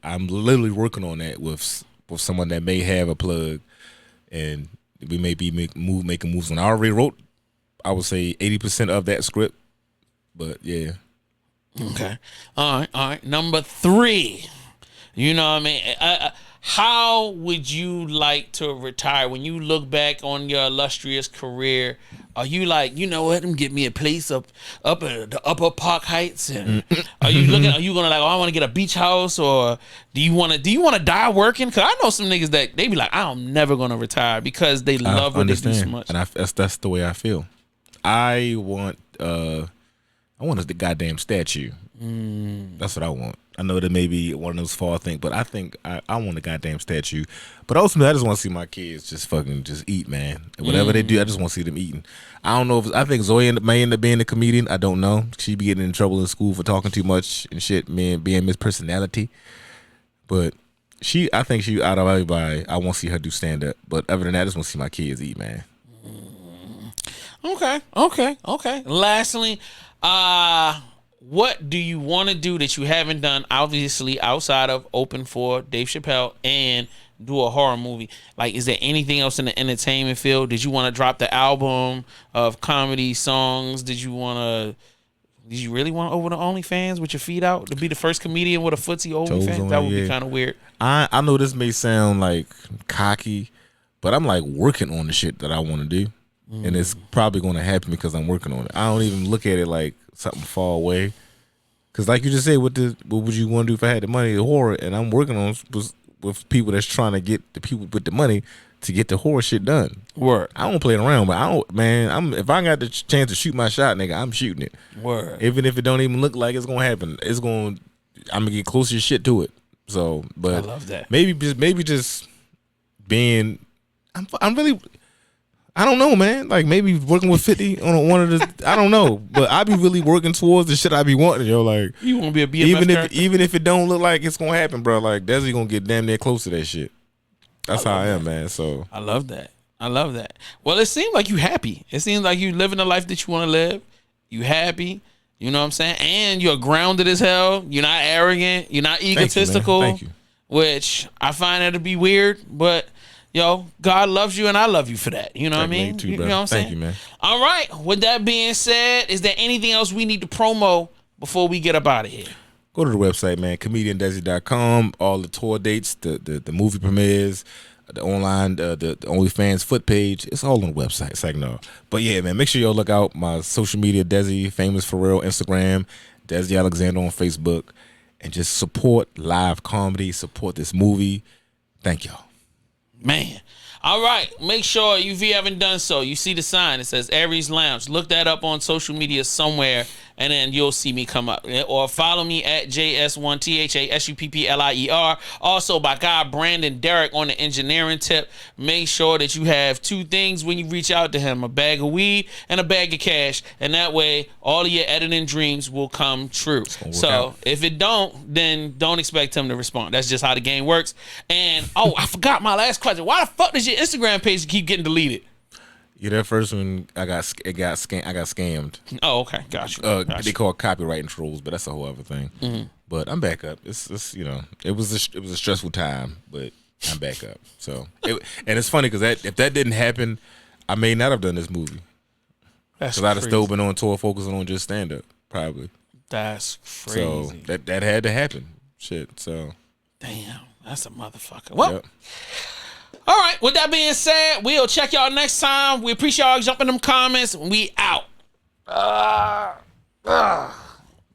I'm literally working on that with someone that may have a plug, and we may be making moves on. I already wrote, I would say 80% of that script, but yeah. Okay. All right. Number 3. You know what I mean? How would you like to retire? When you look back on your illustrious career, are you like, you know what, get me a place up at the Upper Park Heights? And are you gonna like, oh, I want to get a beach house? Or do you want to die working? Because I know some niggas that they be like, I'm never gonna retire because they love what they do so much. And that's the way I feel. I want the goddamn statue. That's what I want. I know that may be one of those far things, but I think I want a goddamn statue. But ultimately, I just want to see my kids just eat, man. And whatever they do, I just want to see them eating. I don't know I think Zoe may end up being a comedian. I don't know. She'd be getting in trouble in school for talking too much and shit, man, being Miss Personality. But I think she out of everybody, I want to see her do stand up. But other than that, I just want to see my kids eat, man. Okay. Lastly, what do you want to do that you haven't done, obviously, outside of open for Dave Chappelle and do a horror movie? Like, is there anything else in the entertainment field? Did you want to drop the album of comedy songs? Did you really want to open the OnlyFans with your feet out to be the first comedian with a footsie OnlyFans? That would be kind of weird. I know this may sound like cocky, but I'm like working on the shit that I want to do. And it's probably going to happen because I'm working on it. I don't even look at it like something far away. Because like you just said, what would you want to do if I had the money? Horror. And I'm working on with people that's trying to get the people with the money to get the horror shit done. Word. I don't play it around, but if I got the chance to shoot my shot, nigga, I'm shooting it. Word. Even if it don't even look like it's going to happen, I'm going to get closer shit to it. So, but I love that. Maybe just being, I'm really, I don't know, man. Like maybe working with 50 on one of the, I don't know, but I be really working towards the shit I be wanting, yo. Like you want to be a BMF even if it don't look like it's gonna happen, bro. Like Desi gonna get damn near close to that shit. That's how I am, man. So I love that. Well, it seems like you happy. It seems like you living the life that you want to live. You happy. You know what I'm saying? And you're grounded as hell. You're not arrogant. You're not egotistical. Thank you. Which I find that to be weird, but. Yo, God loves you and I love you for that. You know what I mean? Too, you know what I'm saying? Thank you, man. All right. With that being said, is there anything else we need to promo before we get up out of here? Go to the website, man, comediandesi.com. All the tour dates, the movie premieres, the online, the OnlyFans foot page. It's all on the website. It's like, no. But yeah, man, make sure y'all look out my social media, Desi, Famous for Real, Instagram, Desi Alexander on Facebook, and just support live comedy, support this movie. Thank y'all. Man. All right. Make sure if you haven't done so, you see the sign. It says Aries Lounge. Look that up on social media somewhere, and then you'll see me come up. Or follow me at JS1THASUPPLIER. Also, by God, Brandon Derrick on the engineering tip. Make sure that you have 2 things when you reach out to him, a bag of weed and a bag of cash. And that way, all of your editing dreams will come true. So if it don't, then don't expect him to respond. That's just how the game works. And, I forgot my last question. Why the fuck does your Instagram page keep getting deleted? Yeah, that first one I got scammed. Oh, okay, gotcha. They call it copywriting trolls, but that's a whole other thing. Mm-hmm. But I'm back up. It's it was a stressful time, but I'm back up. So and it's funny because if that didn't happen, I may not have done this movie. That's because I'd have still been on tour focusing on just stand up probably. That's crazy. So that had to happen. Shit. So damn, that's a motherfucker. Well. Yep. All right, with that being said, we'll check y'all next time. We appreciate y'all jumping them comments. We out.